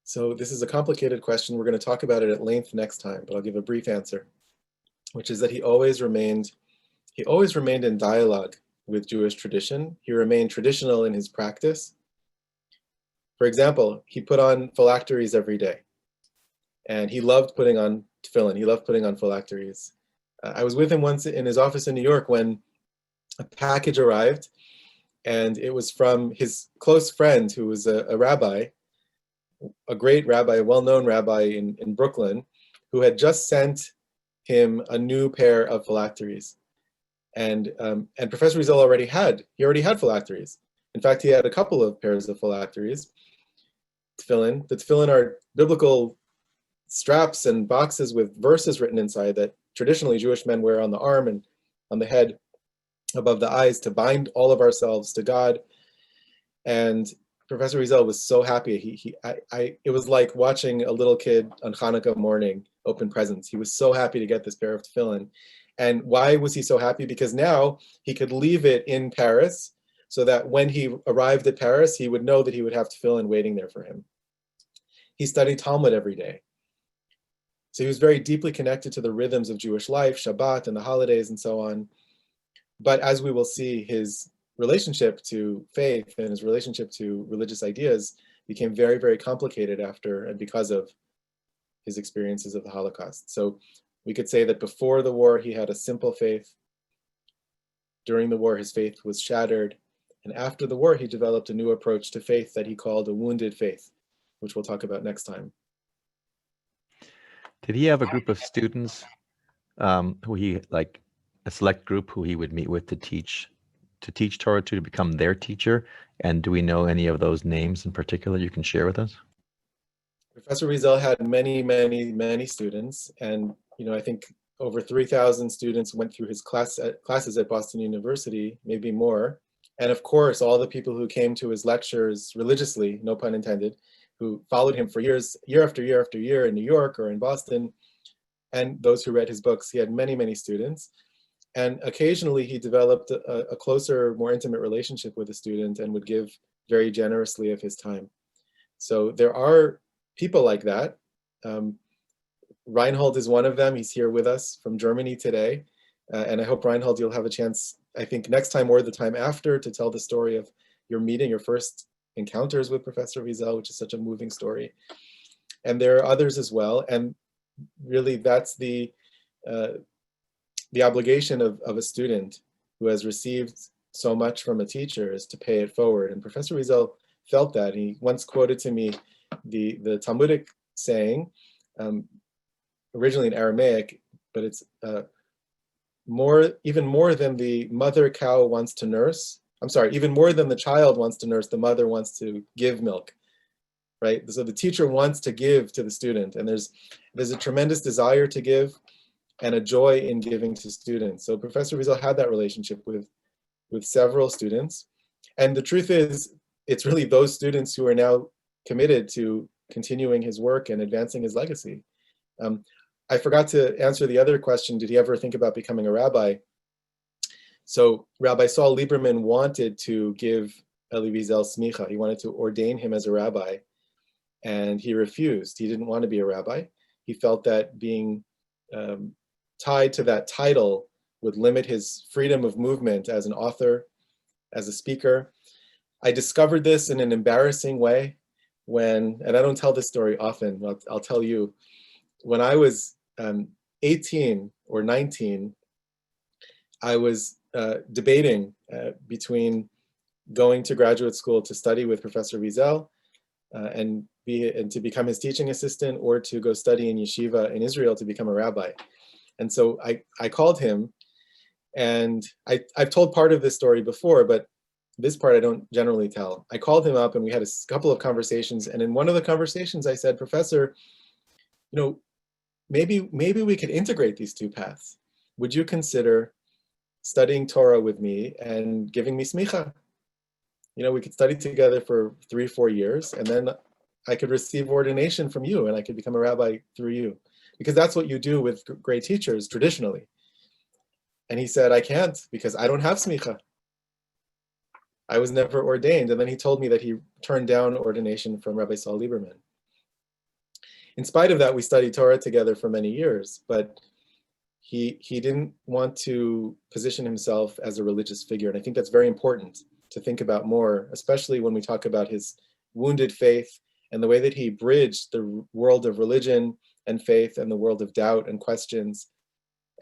So this is a complicated question. We're going to talk about it at length next time, but I'll give a brief answer, which is that he always remained in dialogue with Jewish tradition. He remained traditional in his practice. For example, he put on phylacteries every day, and he loved putting on tefillin. He loved putting on phylacteries. I was with him once in his office in New York when a package arrived, and it was from his close friend who was a rabbi, a great rabbi, a well-known rabbi in Brooklyn, who had just sent him a new pair of phylacteries. And Professor Wiesel already had phylacteries. In fact, he had a couple of pairs of phylacteries. Tefillin. The tefillin are biblical straps and boxes with verses written inside that traditionally Jewish men wear on the arm and on the head above the eyes to bind all of ourselves to God. And Professor Wiesel was so happy. It was like watching a little kid on Hanukkah morning open presents. He was so happy to get this pair of tefillin. And why was he so happy? Because now he could leave it in Paris so that when he arrived at Paris, he would know that he would have tefillin waiting there for him. He studied Talmud every day. So he was very deeply connected to the rhythms of Jewish life, Shabbat and the holidays and so on. But as we will see, his relationship to faith and his relationship to religious ideas became very, very complicated after and because of his experiences of the Holocaust. So we could say that before the war, he had a simple faith. During the war, his faith was shattered. And after the war, he developed a new approach to faith that he called a wounded faith, which we'll talk about next time. Did he have a group of students who he, like a select group who he would meet with to teach Torah to become their teacher? And do we know any of those names in particular you can share with us? Professor Wiesel had many, many, many students. And I think over 3,000 students went through his classes at Boston University, maybe more. And of course, all the people who came to his lectures religiously, no pun intended, who followed him for years, year after year after year in New York or in Boston, and those who read his books. He had many, many students. And occasionally he developed a closer, more intimate relationship with a student and would give very generously of his time. So there are people like that. Reinhold is one of them. He's here with us from Germany today. And I hope, Reinhold, you'll have a chance, I think next time or the time after, to tell the story of your meeting, your first encounters with Professor Wiesel, which is such a moving story. And there are others as well. And really that's the obligation of a student who has received so much from a teacher, is to pay it forward. And Professor Wiesel felt that. He once quoted to me the Talmudic saying, originally in Aramaic, but it's even more than the mother cow wants to nurse. I'm sorry, even more than the child wants to nurse, the mother wants to give milk, right? So the teacher wants to give to the student, and there's a tremendous desire to give and a joy in giving to students. So Professor Wiesel had that relationship with several students. And the truth is, it's really those students who are now committed to continuing his work and advancing his legacy. I forgot to answer the other question. Did he ever think about becoming a rabbi? So Rabbi Saul Lieberman wanted to give Elie Wiesel smicha. He wanted to ordain him as a rabbi, and he refused. He didn't want to be a rabbi. He felt that being tied to that title would limit his freedom of movement as an author, as a speaker. I discovered this in an embarrassing way and I don't tell this story often, but I'll tell you. When I was 18 or 19, I was debating between going to graduate school to study with Professor Wiesel and to become his teaching assistant, or to go study in yeshiva in Israel to become a rabbi. And so I called him, and I've told part of this story before, but this part I don't generally tell. I called him up and we had a couple of conversations, and in one of the conversations I said, Professor, you know, maybe we could integrate these two paths. Would you consider studying Torah with me and giving me smicha? You know, we could study together for 3-4 years, and then I could receive ordination from you, and I could become a rabbi through you. Because that's what you do with great teachers traditionally. And he said, I can't, because I don't have smicha. I was never ordained. And then he told me that he turned down ordination from Rabbi Saul Lieberman. In spite of that, we studied Torah together for many years, but he didn't want to position himself as a religious figure. And I think that's very important to think about more, especially when we talk about his wounded faith and the way that he bridged the world of religion and faith and the world of doubt and questions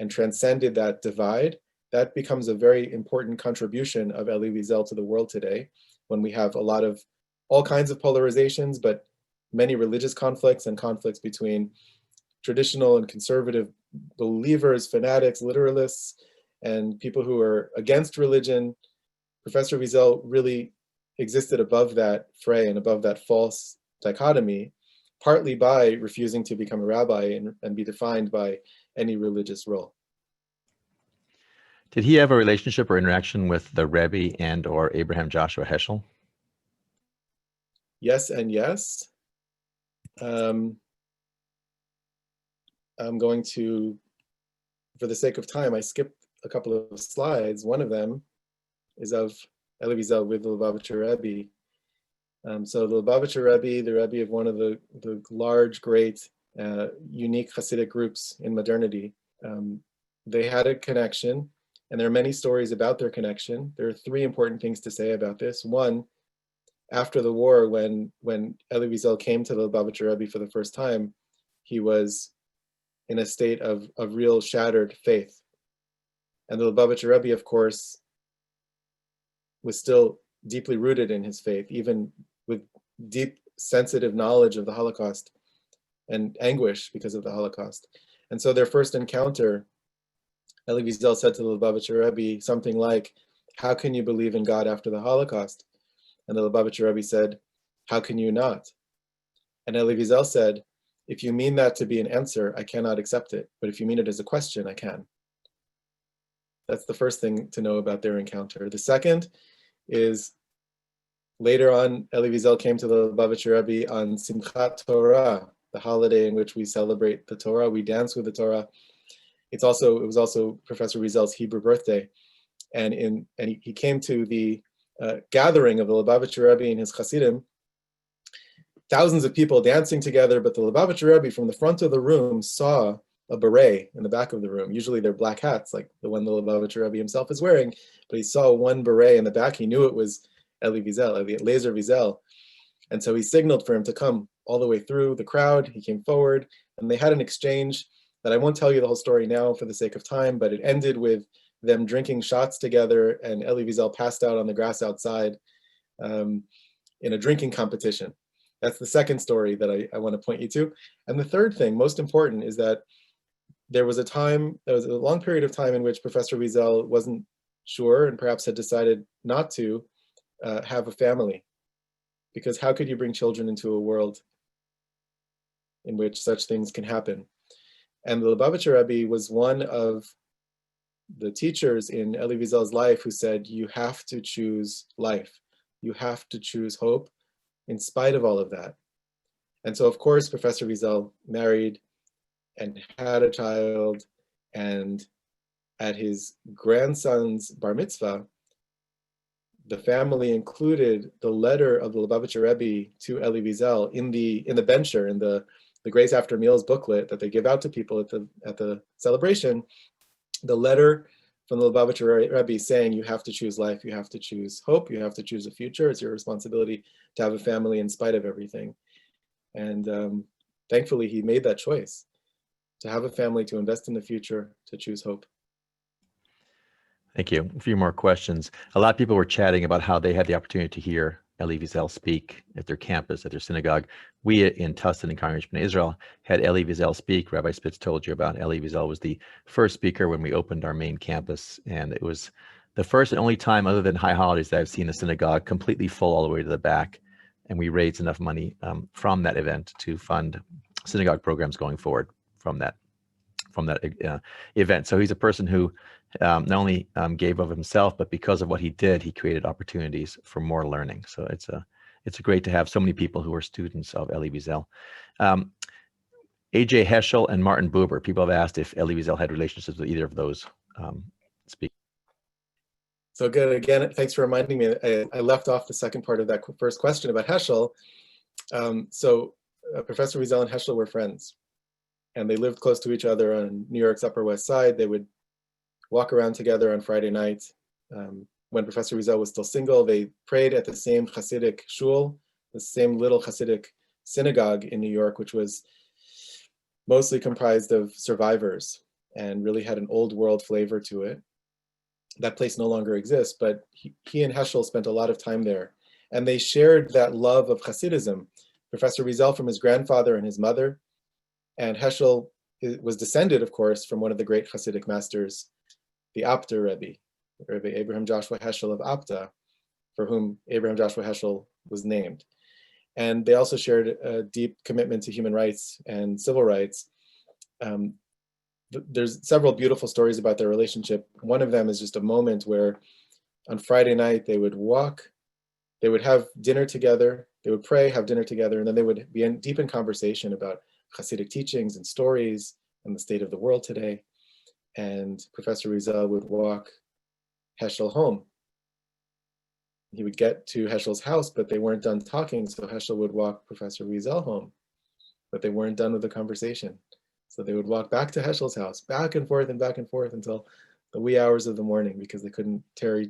and transcended that divide. That becomes a very important contribution of Elie Wiesel to the world today, when we have a lot of all kinds of polarizations, but many religious conflicts and conflicts between traditional and conservative believers, fanatics, literalists, and people who are against religion. Professor Wiesel really existed above that fray and above that false dichotomy, partly by refusing to become a rabbi and be defined by any religious role. Did he have a relationship or interaction with the Rebbe and or Abraham Joshua Heschel? Yes and yes. I'm going to, for the sake of time, I skipped a couple of slides. One of them is of Elie Wiesel with the Lubavitcher Rebbe. So the Lubavitcher Rebbe, the Rebbe of one of the large, great, unique Hasidic groups in modernity, they had a connection, and there are many stories about their connection. There are 3 important things to say about this. One, after the war, when Elie Wiesel came to the Lubavitcher Rebbe for the first time, he was in a state of real shattered faith. And the Lubavitcher Rebbe, of course, was still deeply rooted in his faith, even with deep, sensitive knowledge of the Holocaust and anguish because of the Holocaust. And so their first encounter, Elie Wiesel said to the Lubavitcher Rebbe something like, "How can you believe in God after the Holocaust?" And the Lubavitcher Rebbe said, "How can you not?" And Elie Wiesel said, "If you mean that to be an answer, I cannot accept it. But if you mean it as a question, I can." That's the first thing to know about their encounter. The second is, later on, Elie Wiesel came to the Lubavitcher Rebbe on Simchat Torah, the holiday in which we celebrate the Torah, we dance with the Torah. It was also Professor Wiesel's Hebrew birthday. And he came to the gathering of the Lubavitcher Rebbe and his Hasidim, thousands of people dancing together, but the Lubavitcher Rebbe from the front of the room saw a beret in the back of the room. Usually they're black hats, like the one the Lubavitcher Rebbe himself is wearing, but he saw one beret in the back. He knew it was Elie Wiesel, Eliezer Wiesel. And so he signaled for him to come all the way through the crowd. He came forward, and they had an exchange that I won't tell you the whole story now for the sake of time, but it ended with them drinking shots together, and Elie Wiesel passed out on the grass outside in a drinking competition. That's the second story that I want to point you to. And the third thing, most important, is that there was a long period of time in which Professor Wiesel wasn't sure and perhaps had decided not to have a family. Because how could you bring children into a world in which such things can happen? And the Lubavitcher Rebbe was one of the teachers in Elie Wiesel's life who said, you have to choose life. You have to choose hope in spite of all of that. And so, of course, Professor Wiesel married and had a child, and at his grandson's bar mitzvah, the family included the letter of the Lubavitcher Rebbe to Elie Wiesel in the bencher, in the Grace After Meals booklet that they give out to people at the celebration. The letter from the Lubavitcher Rebbe saying, you have to choose life, you have to choose hope, you have to choose a future. It's your responsibility to have a family in spite of everything. And thankfully, he made that choice to have a family, to invest in the future, to choose hope. Thank you. A few more questions. A lot of people were chatting about how they had the opportunity to hear Elie Wiesel speak at their campus, at their synagogue. We in Tustin and Congregation of Israel had Elie Wiesel speak. Rabbi Spitz told you about Elie Wiesel was the first speaker when we opened our main campus. And it was the first and only time other than high holidays that I've seen a synagogue completely full all the way to the back. And we raised enough money from that event to fund synagogue programs going forward from that event. So he's a person who not only gave of himself, but because of what he did, he created opportunities for more learning. So it's great to have so many people who are students of Elie Wiesel. A.J. Heschel and Martin Buber. People have asked if Elie Wiesel had relationships with either of those speakers. So good. Again, thanks for reminding me. I left off the second part of that first question about Heschel. Professor Wiesel and Heschel were friends, and they lived close to each other on New York's Upper West Side. They would walk around together on Friday nights. When Professor Wiesel was still single, they prayed at the same Hasidic shul, the same little Hasidic synagogue in New York, which was mostly comprised of survivors and really had an old world flavor to it. That place no longer exists, but he and Heschel spent a lot of time there. And they shared that love of Hasidism. Professor Wiesel from his grandfather and his mother, and Heschel was descended, of course, from one of the great Hasidic masters, the Apta Rebbe, Rabbi Abraham Joshua Heschel of Apta, for whom Abraham Joshua Heschel was named. And they also shared a deep commitment to human rights and civil rights. There's several beautiful stories about their relationship. One of them is just a moment where on Friday night they would walk, they would have dinner together, they would pray, have dinner together, and then they would be deep in conversation about Hasidic teachings and stories and the state of the world today. And Professor Wiesel would walk Heschel home. He would get to Heschel's house, but they weren't done talking, so Heschel would walk Professor Wiesel home, but they weren't done with the conversation. So they would walk back to Heschel's house, back and forth until the wee hours of the morning, because they couldn't tear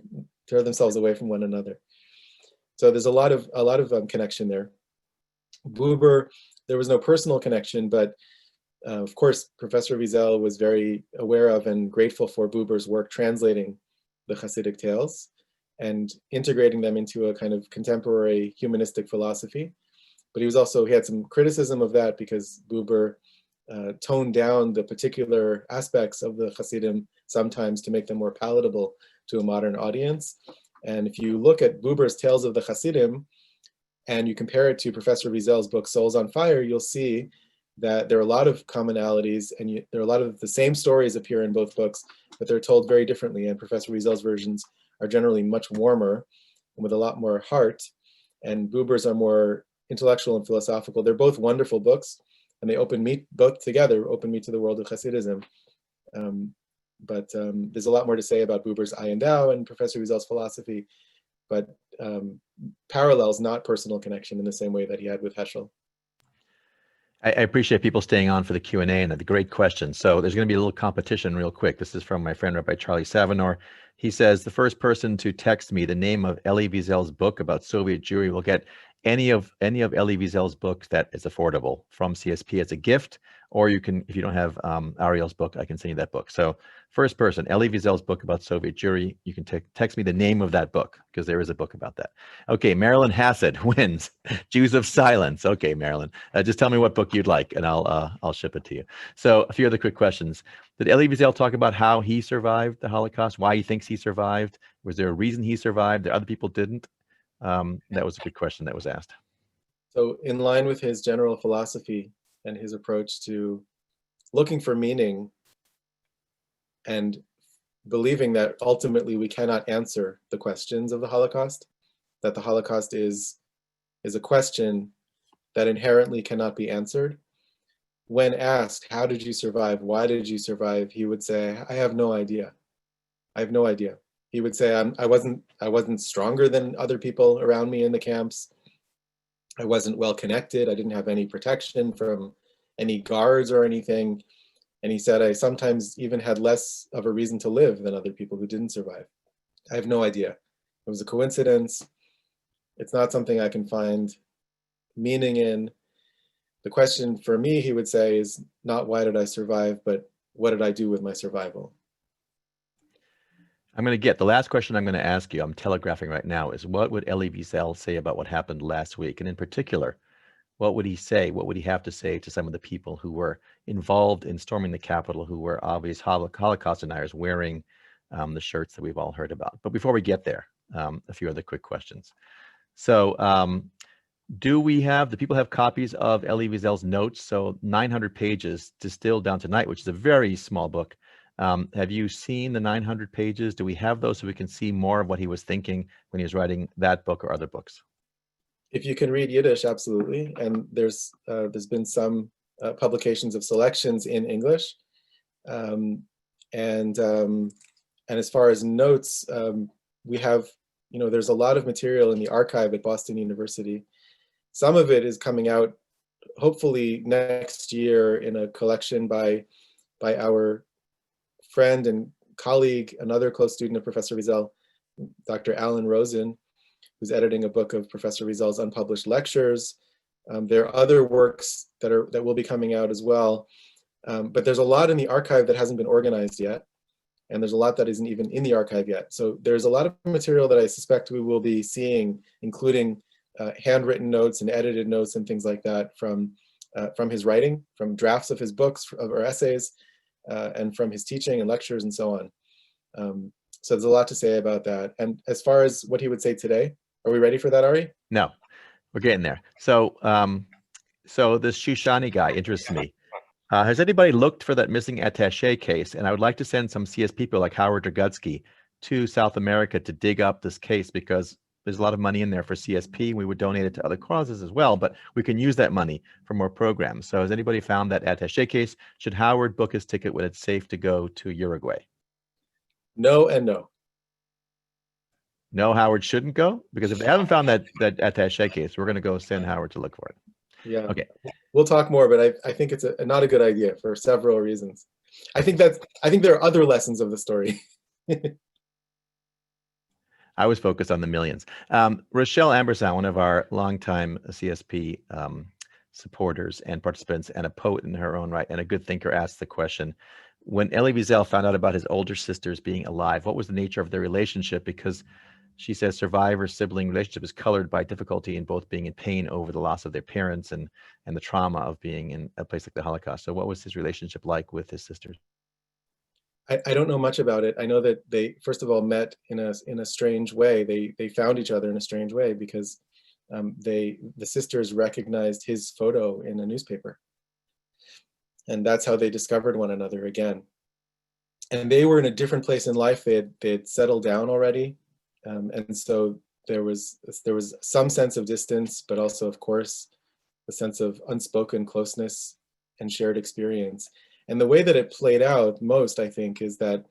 themselves away from one another. So there's a lot of connection there. Buber, there was no personal connection, but of course, Professor Wiesel was very aware of and grateful for Buber's work translating the Hasidic tales and integrating them into a kind of contemporary humanistic philosophy. But he had some criticism of that because Buber toned down the particular aspects of the Hasidim sometimes to make them more palatable to a modern audience. And if you look at Buber's Tales of the Hasidim and you compare it to Professor Wiesel's book Souls on Fire, you'll see that there are a lot of commonalities, and there are a lot of the same stories appear in both books, but they're told very differently. And Professor Wiesel's versions are generally much warmer and with a lot more heart, and Buber's are more intellectual and philosophical. They're both wonderful books, and they both together open me to the world of Hasidism. But there's a lot more to say about Buber's I and Thou and Professor Wiesel's philosophy, but parallels, not personal connection in the same way that he had with Heschel. I appreciate people staying on for the Q&A and the great questions. So there's going to be a little competition real quick. This is from my friend, Rabbi Charlie Savanor. He says, the first person to text me the name of Elie Wiesel's book about Soviet Jewry will get any of Elie Wiesel's books that is affordable from CSP as a gift, or you can, if you don't have Ariel's book, I can send you that book. So first person, Elie Wiesel's book about Soviet Jewry, you can text me the name of that book, because there is a book about that. Okay, Marilyn Hassett wins. Jews of Silence. Okay, Marilyn, just tell me what book you'd like, and I'll ship it to you. So a few other quick questions. Did Elie Wiesel talk about how he survived the Holocaust, why he thinks he survived? Was there a reason he survived that other people didn't? That was a good question that was asked. So in line with his general philosophy and his approach to looking for meaning and believing that ultimately we cannot answer the questions of the Holocaust, that the Holocaust is a question that inherently cannot be answered. When asked, how did you survive? Why did you survive? He would say, I have no idea. I have no idea. He would say, I wasn't stronger than other people around me in the camps. I wasn't well connected. I didn't have any protection from any guards or anything. And he said, I sometimes even had less of a reason to live than other people who didn't survive. I have no idea. It was a coincidence. It's not something I can find meaning in. The question for me, he would say, is not why did I survive, but what did I do with my survival? I'm going to get the last question I'm going to ask you. I'm telegraphing right now is, what would Elie Wiesel say about what happened last week? And in particular, what would he say? What would he have to say to some of the people who were involved in storming the Capitol, who were obvious Holocaust deniers wearing the shirts that we've all heard about? But before we get there, a few other quick questions. So Do people have copies of Elie Wiesel's notes? So 900 pages distilled down to night, which is a very small book. Have you seen the 900 pages? Do we have those so we can see more of what he was thinking when he was writing that book or other books? If you can read Yiddish, absolutely. And there's been some publications of selections in English. And as far as notes, we have, there's a lot of material in the archive at Boston University. Some of it is coming out hopefully next year in a collection by our friend and colleague, another close student of Professor Wiesel, Dr. Alan Rosen, who's editing a book of Professor Wiesel's unpublished lectures. There are other works that will be coming out as well. But there's a lot in the archive that hasn't been organized yet. And there's a lot that isn't even in the archive yet. So there's a lot of material that I suspect we will be seeing, including handwritten notes and edited notes and things like that from his writing, from drafts of his books or essays, and from his teaching and lectures and so on. So there's a lot to say about that. And as far as what he would say today, are we ready for that, Ari? No, we're getting there. So, so this Shoshani guy interests me. Has anybody looked for that missing attaché case? And I would like to send some CS people like Howard Dragutsky to South America to dig up this case, because there's a lot of money in there for CSP. We would donate it to other causes as well, but we can use that money for more programs. So has anybody found that attaché case? Should Howard book his ticket when it's safe to go to Uruguay? No and no. No, Howard shouldn't go? Because if they haven't found that attaché case, we're going to go send Howard to look for it. Yeah. Okay. We'll talk more, but I think it's not a good idea for several reasons. I think there are other lessons of the story. I was focused on the millions. Rochelle Ambersound, one of our longtime CSP supporters and participants, and a poet in her own right, and a good thinker, asked the question: when Elie Wiesel found out about his older sisters being alive, what was the nature of their relationship? Because she says survivor-sibling relationship is colored by difficulty in both being in pain over the loss of their parents and the trauma of being in a place like the Holocaust. So what was his relationship like with his sisters? I don't know much about it. I know that they, first of all, met in a strange way. They found each other in a strange way because the sisters recognized his photo in a newspaper. And that's how they discovered one another again. And they were in a different place in life. They had settled down already. And so there was some sense of distance, but also, of course, a sense of unspoken closeness and shared experience. And the way that it played out most, I think, is that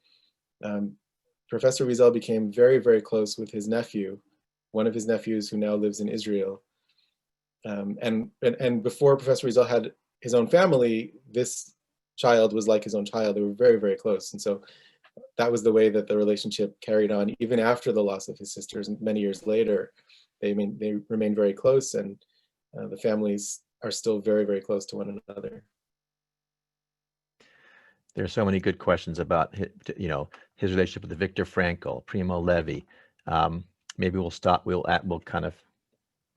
Professor Wiesel became very, very close with his nephew, one of his nephews who now lives in Israel. And before Professor Wiesel had his own family, this child was like his own child. They were very, very close. And so that was the way that the relationship carried on, even after the loss of his sisters. Many years later, they remained very close, and the families are still very, very close to one another. There's so many good questions about his relationship with Viktor Frankl, Primo Levi. Maybe we'll kind of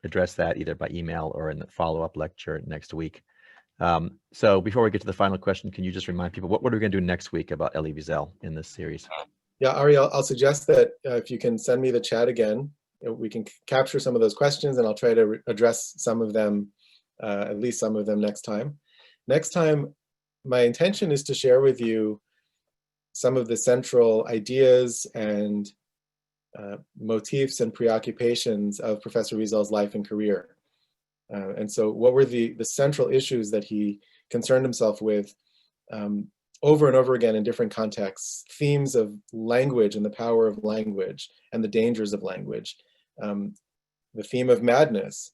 address that either by email or in the follow-up lecture next week. So before we get to the final question, can you just remind people what are we going to do next week about Elie Wiesel in this series? Yeah, Ariel, I'll suggest that if you can send me the chat again, we can capture some of those questions, and I'll try to address some of them, at least some of them next time. Next time, my intention is to share with you some of the central ideas and motifs and preoccupations of Professor Wiesel's life and career. And so what were the central issues that he concerned himself with over and over again in different contexts? Themes of language and the power of language and the dangers of language. The theme of madness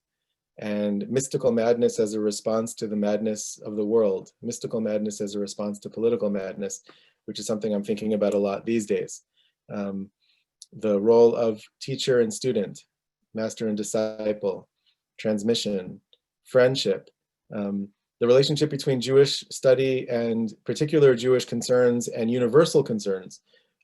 and mystical madness as a response to the madness of the world. Mystical madness as a response to political madness, which is something I'm thinking about a lot these days. The role of teacher and student, master and disciple, transmission, friendship, the relationship between Jewish study and particular Jewish concerns and universal concerns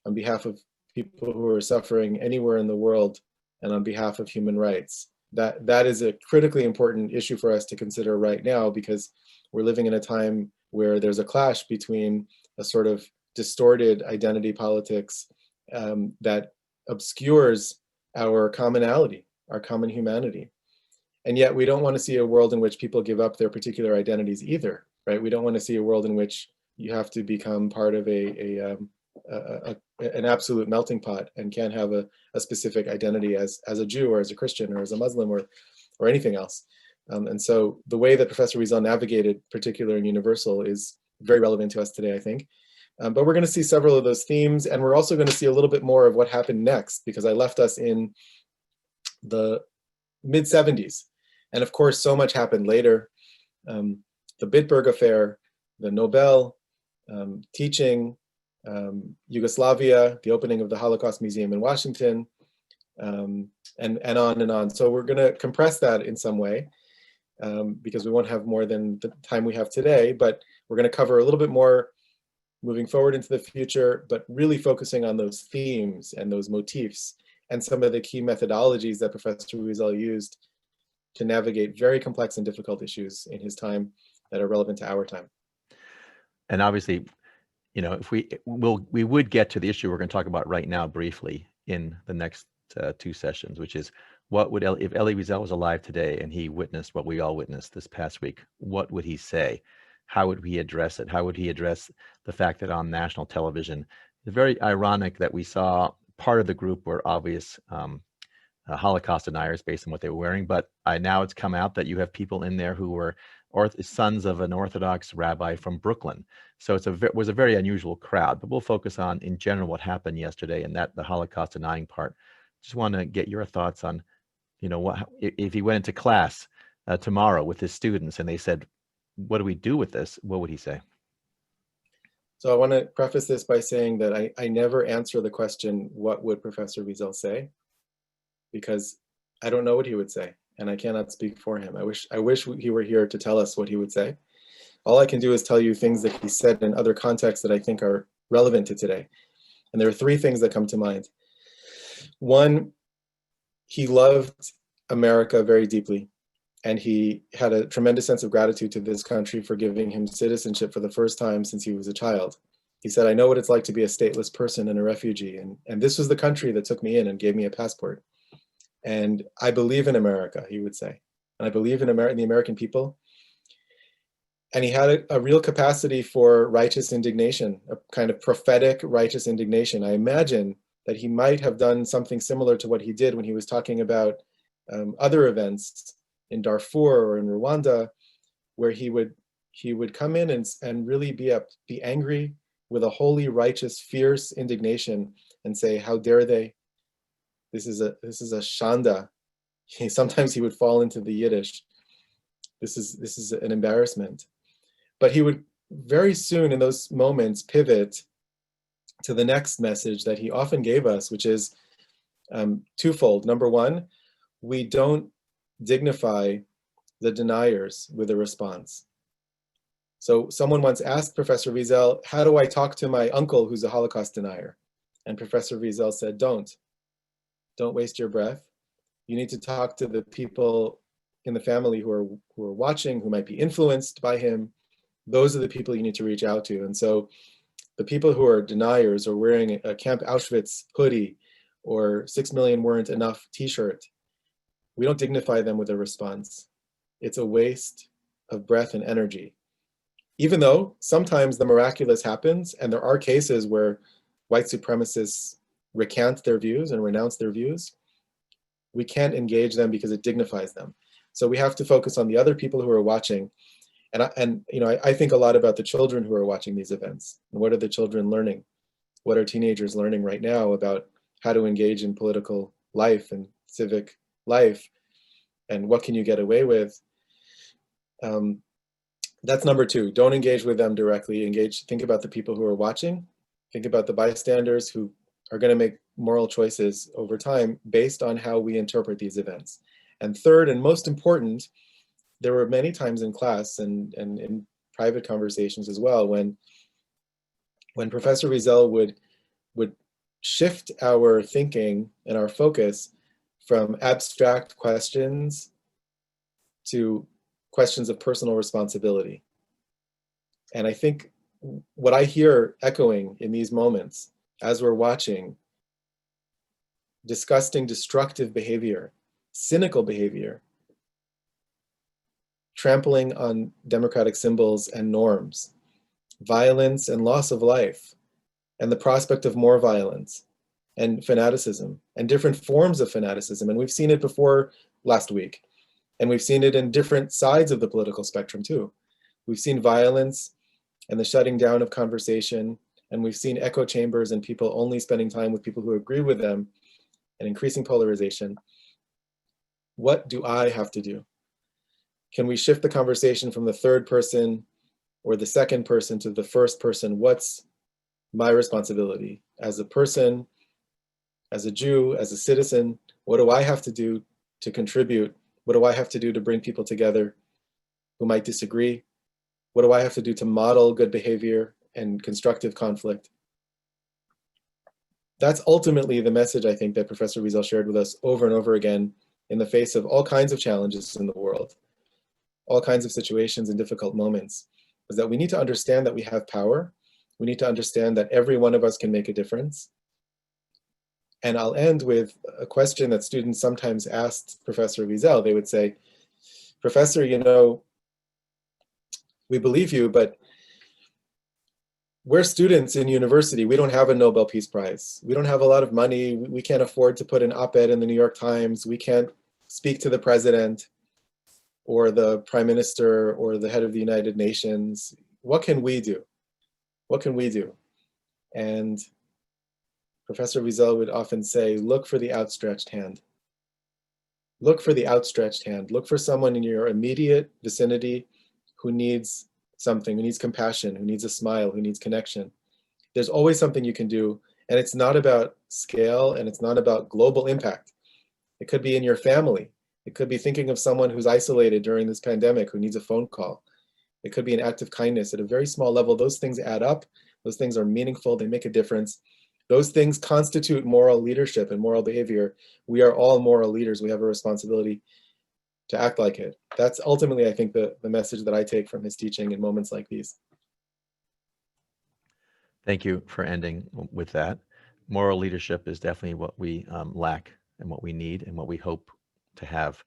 on behalf of people who are suffering anywhere in the world and on behalf of human rights. That is a critically important issue for us to consider right now, because we're living in a time where there's a clash between a sort of distorted identity politics that obscures our commonality, our common humanity. And yet we don't want to see a world in which people give up their particular identities either, right? We don't want to see a world in which you have to become part of an absolute melting pot and can't have a specific identity as a Jew or as a Christian or as a Muslim or anything else. And so the way that Professor Wiesel navigated particular and universal is very relevant to us today, I think. But we're going to see several of those themes, and we're also going to see a little bit more of what happened next, because I left us in the mid-70s. And of course, so much happened later. The Bitburg affair, the Nobel, teaching, Yugoslavia, the opening of the Holocaust Museum in Washington, and on and on. So we're going to compress that in some way, because we won't have more than the time we have today, but we're going to cover a little bit more moving forward into the future, but really focusing on those themes and those motifs and some of the key methodologies that Professor Wiesel used to navigate very complex and difficult issues in his time that are relevant to our time. And obviously, you know, if we would get to the issue we're going to talk about right now briefly in the next 2 sessions, which is what would if Elie Wiesel was alive today and he witnessed what we all witnessed this past week, what would he say? How would he address it? How would he address the fact that on national television, it's very ironic that we saw part of the group were obvious Holocaust deniers based on what they were wearing, but now it's come out that you have people in there who were sons of an Orthodox rabbi from Brooklyn. So it was a very unusual crowd, but we'll focus on in general what happened yesterday and that the Holocaust denying part. Just want to get your thoughts on, you know, what if he went into class tomorrow with his students and they said, what do we do with this? What would he say? So I want to preface this by saying that I never answer the question, what would Professor Wiesel say? Because I don't know what he would say, and I cannot speak for him. I wish he were here to tell us what he would say. All I can do is tell you things that he said in other contexts that I think are relevant to today. And there are 3 things that come to mind. One, he loved America very deeply, and he had a tremendous sense of gratitude to this country for giving him citizenship for the first time since he was a child. He said, I know what it's like to be a stateless person and a refugee, and this was the country that took me in and gave me a passport. And I believe in America, he would say. And I believe in the American people. And he had a real capacity for righteous indignation, a kind of prophetic righteous indignation. I imagine that he might have done something similar to what he did when he was talking about other events in Darfur or in Rwanda, where he would come in and really be angry with a holy, righteous, fierce indignation and say, how dare they? This is a shanda. Sometimes he would fall into the Yiddish. This is an embarrassment. But he would very soon in those moments pivot to the next message that he often gave us, which is twofold. Number one, we don't dignify the deniers with a response. So someone once asked Professor Wiesel, how do I talk to my uncle who's a Holocaust denier? And Professor Wiesel said, don't waste your breath. You need to talk to the people in the family who are watching, who might be influenced by him. Those are the people you need to reach out to. And so the people who are deniers or wearing a Camp Auschwitz hoodie or 6 million weren't enough t-shirt, we don't dignify them with a response. It's a waste of breath and energy. Even though sometimes the miraculous happens, and there are cases where white supremacists recant their views and renounce their views, we can't engage them because it dignifies them. So we have to focus on the other people who are watching. And you know, I think a lot about the children who are watching these events. And what are the children learning? What are teenagers learning right now about how to engage in political life and civic life? And what can you get away with? That's number 2. Don't engage with them directly. Think about the people who are watching. Think about the bystanders who are going to make moral choices over time based on how we interpret these events. And third, and most important, there were many times in class and in private conversations as well when Professor Wiesel would shift our thinking and our focus from abstract questions to questions of personal responsibility. And I think what I hear echoing in these moments as we're watching disgusting, destructive behavior, cynical behavior, trampling on democratic symbols and norms, violence and loss of life, and the prospect of more violence, and fanaticism, and different forms of fanaticism. And we've seen it before last week, and we've seen it in different sides of the political spectrum too. We've seen violence and the shutting down of conversation, and we've seen echo chambers and people only spending time with people who agree with them, and increasing polarization. What do I have to do? Can we shift the conversation from the third person or the second person to the first person? What's my responsibility as a person, as a Jew, as a citizen? What do I have to do to contribute? What do I have to do to bring people together who might disagree? What do I have to do to model good behavior and constructive conflict? That's ultimately the message, I think, that Professor Wiesel shared with us over and over again in the face of all kinds of challenges in the world, all kinds of situations and difficult moments, is that we need to understand that we have power. We need to understand that every one of us can make a difference. And I'll end with a question that students sometimes asked Professor Wiesel. They would say, Professor, you know, we believe you, but we're students in university. We don't have a Nobel Peace Prize. We don't have a lot of money. We can't afford to put an op-ed in the New York Times. We can't speak to the president or the prime minister or the head of the United Nations. What can we do? What can we do? And Professor Wiesel would often say, look for the outstretched hand. Look for the outstretched hand. Look for someone in your immediate vicinity who needs something, who needs compassion, who needs a smile, who needs connection. There's always something you can do, and it's not about scale, and it's not about global impact. It could be in your family. It could be thinking of someone who's isolated during this pandemic who needs a phone call. It could be an act of kindness at a very small level. Those things add up. Those things are meaningful. They make a difference. Those things constitute moral leadership and moral behavior. We are all moral leaders. We have a responsibility to act like it. That's ultimately, I think, the message that I take from his teaching in moments like these. Thank you for ending with that. Moral leadership is definitely what we lack and what we need and what we hope to have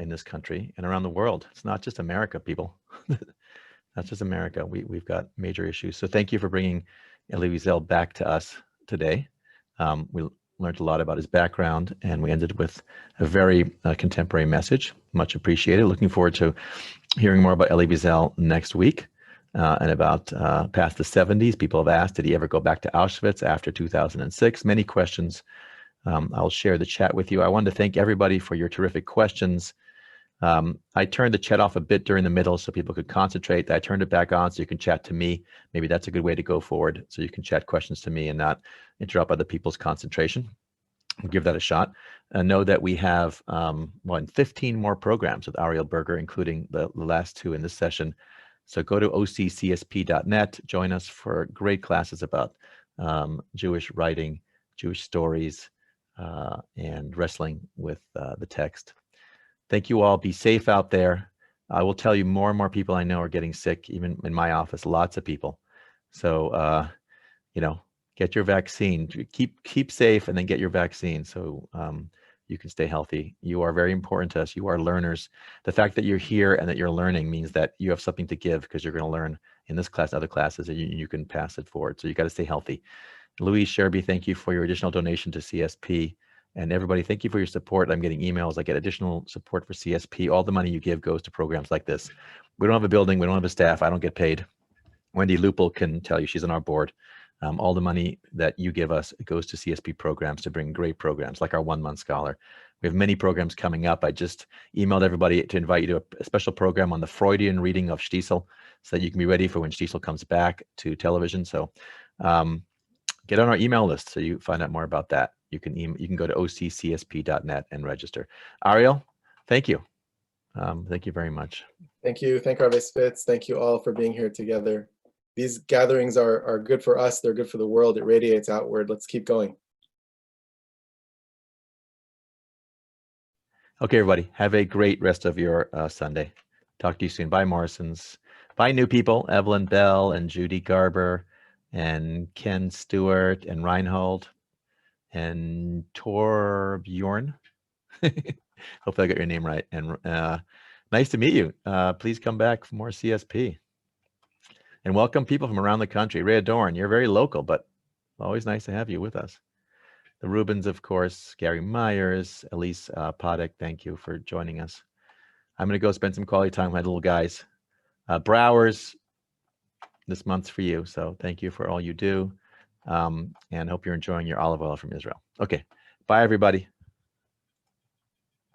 in this country and around the world. It's not just America, people. Not just America. We've got major issues. So thank you for bringing Elie Wiesel back to us today. We learned a lot about his background, and we ended with a very contemporary message. Much appreciated. Looking forward to hearing more about Elie Wiesel next week and about past the 70s. People have asked, did he ever go back to Auschwitz after 2006? Many questions. I'll share the chat with you. I wanted to thank everybody for your terrific questions. I turned the chat off a bit during the middle so people could concentrate. I turned it back on so you can chat to me. Maybe that's a good way to go forward, so you can chat questions to me and not interrupt other people's concentration. We'll give that a shot. Know that we have 15 more programs with Ariel Burger, including the last two in this session. So go to occsp.net, join us for great classes about Jewish writing, Jewish stories, and wrestling with the text. Thank you all. Be safe out there. I will tell you, more and more people I know are getting sick, even in my office, lots of people. So, you know, get your vaccine. Keep safe and then get your vaccine so you can stay healthy. You are very important to us. You are learners. The fact that you're here and that you're learning means that you have something to give, because you're going to learn in this class, other classes, and you can pass it forward. So you got to stay healthy. Louise Sherby, thank you for your additional donation to CSP. And everybody, thank you for your support. I'm getting emails. I get additional support for CSP. All the money you give goes to programs like this. We don't have a building. We don't have a staff. I don't get paid. Wendy Lupel can tell you, she's on our board. All the money that you give us goes to CSP programs to bring great programs like our 1 Month Scholar. We have many programs coming up. I just emailed everybody to invite you to a special program on the Freudian reading of Stiesel so that you can be ready for when Stiesel comes back to television. So get on our email list so you find out more about that. You can go to occsp.net and register. Ariel, thank you. Thank you very much. Thank you. Thank Rabbi Spitz. Thank you all for being here together. These gatherings are good for us. They're good for the world. It radiates outward. Let's keep going. Okay, everybody. Have a great rest of your Sunday. Talk to you soon. Bye, Morrisons. Bye, new people. Evelyn Bell and Judy Garber and Ken Stewart and Reinhold and Torbjorn. Hopefully I got your name right. And Nice to meet you. Please come back for more CSP. And welcome people from around the country. Ray Dorn, you're very local, but always nice to have you with us. The Rubens, of course, Gary Myers, Elise Podek, thank you for joining us. I'm going to go spend some quality time with my little guys. Browers, this month's for you, so thank you for all you do. And hope you're enjoying your olive oil from Israel. Okay, bye everybody.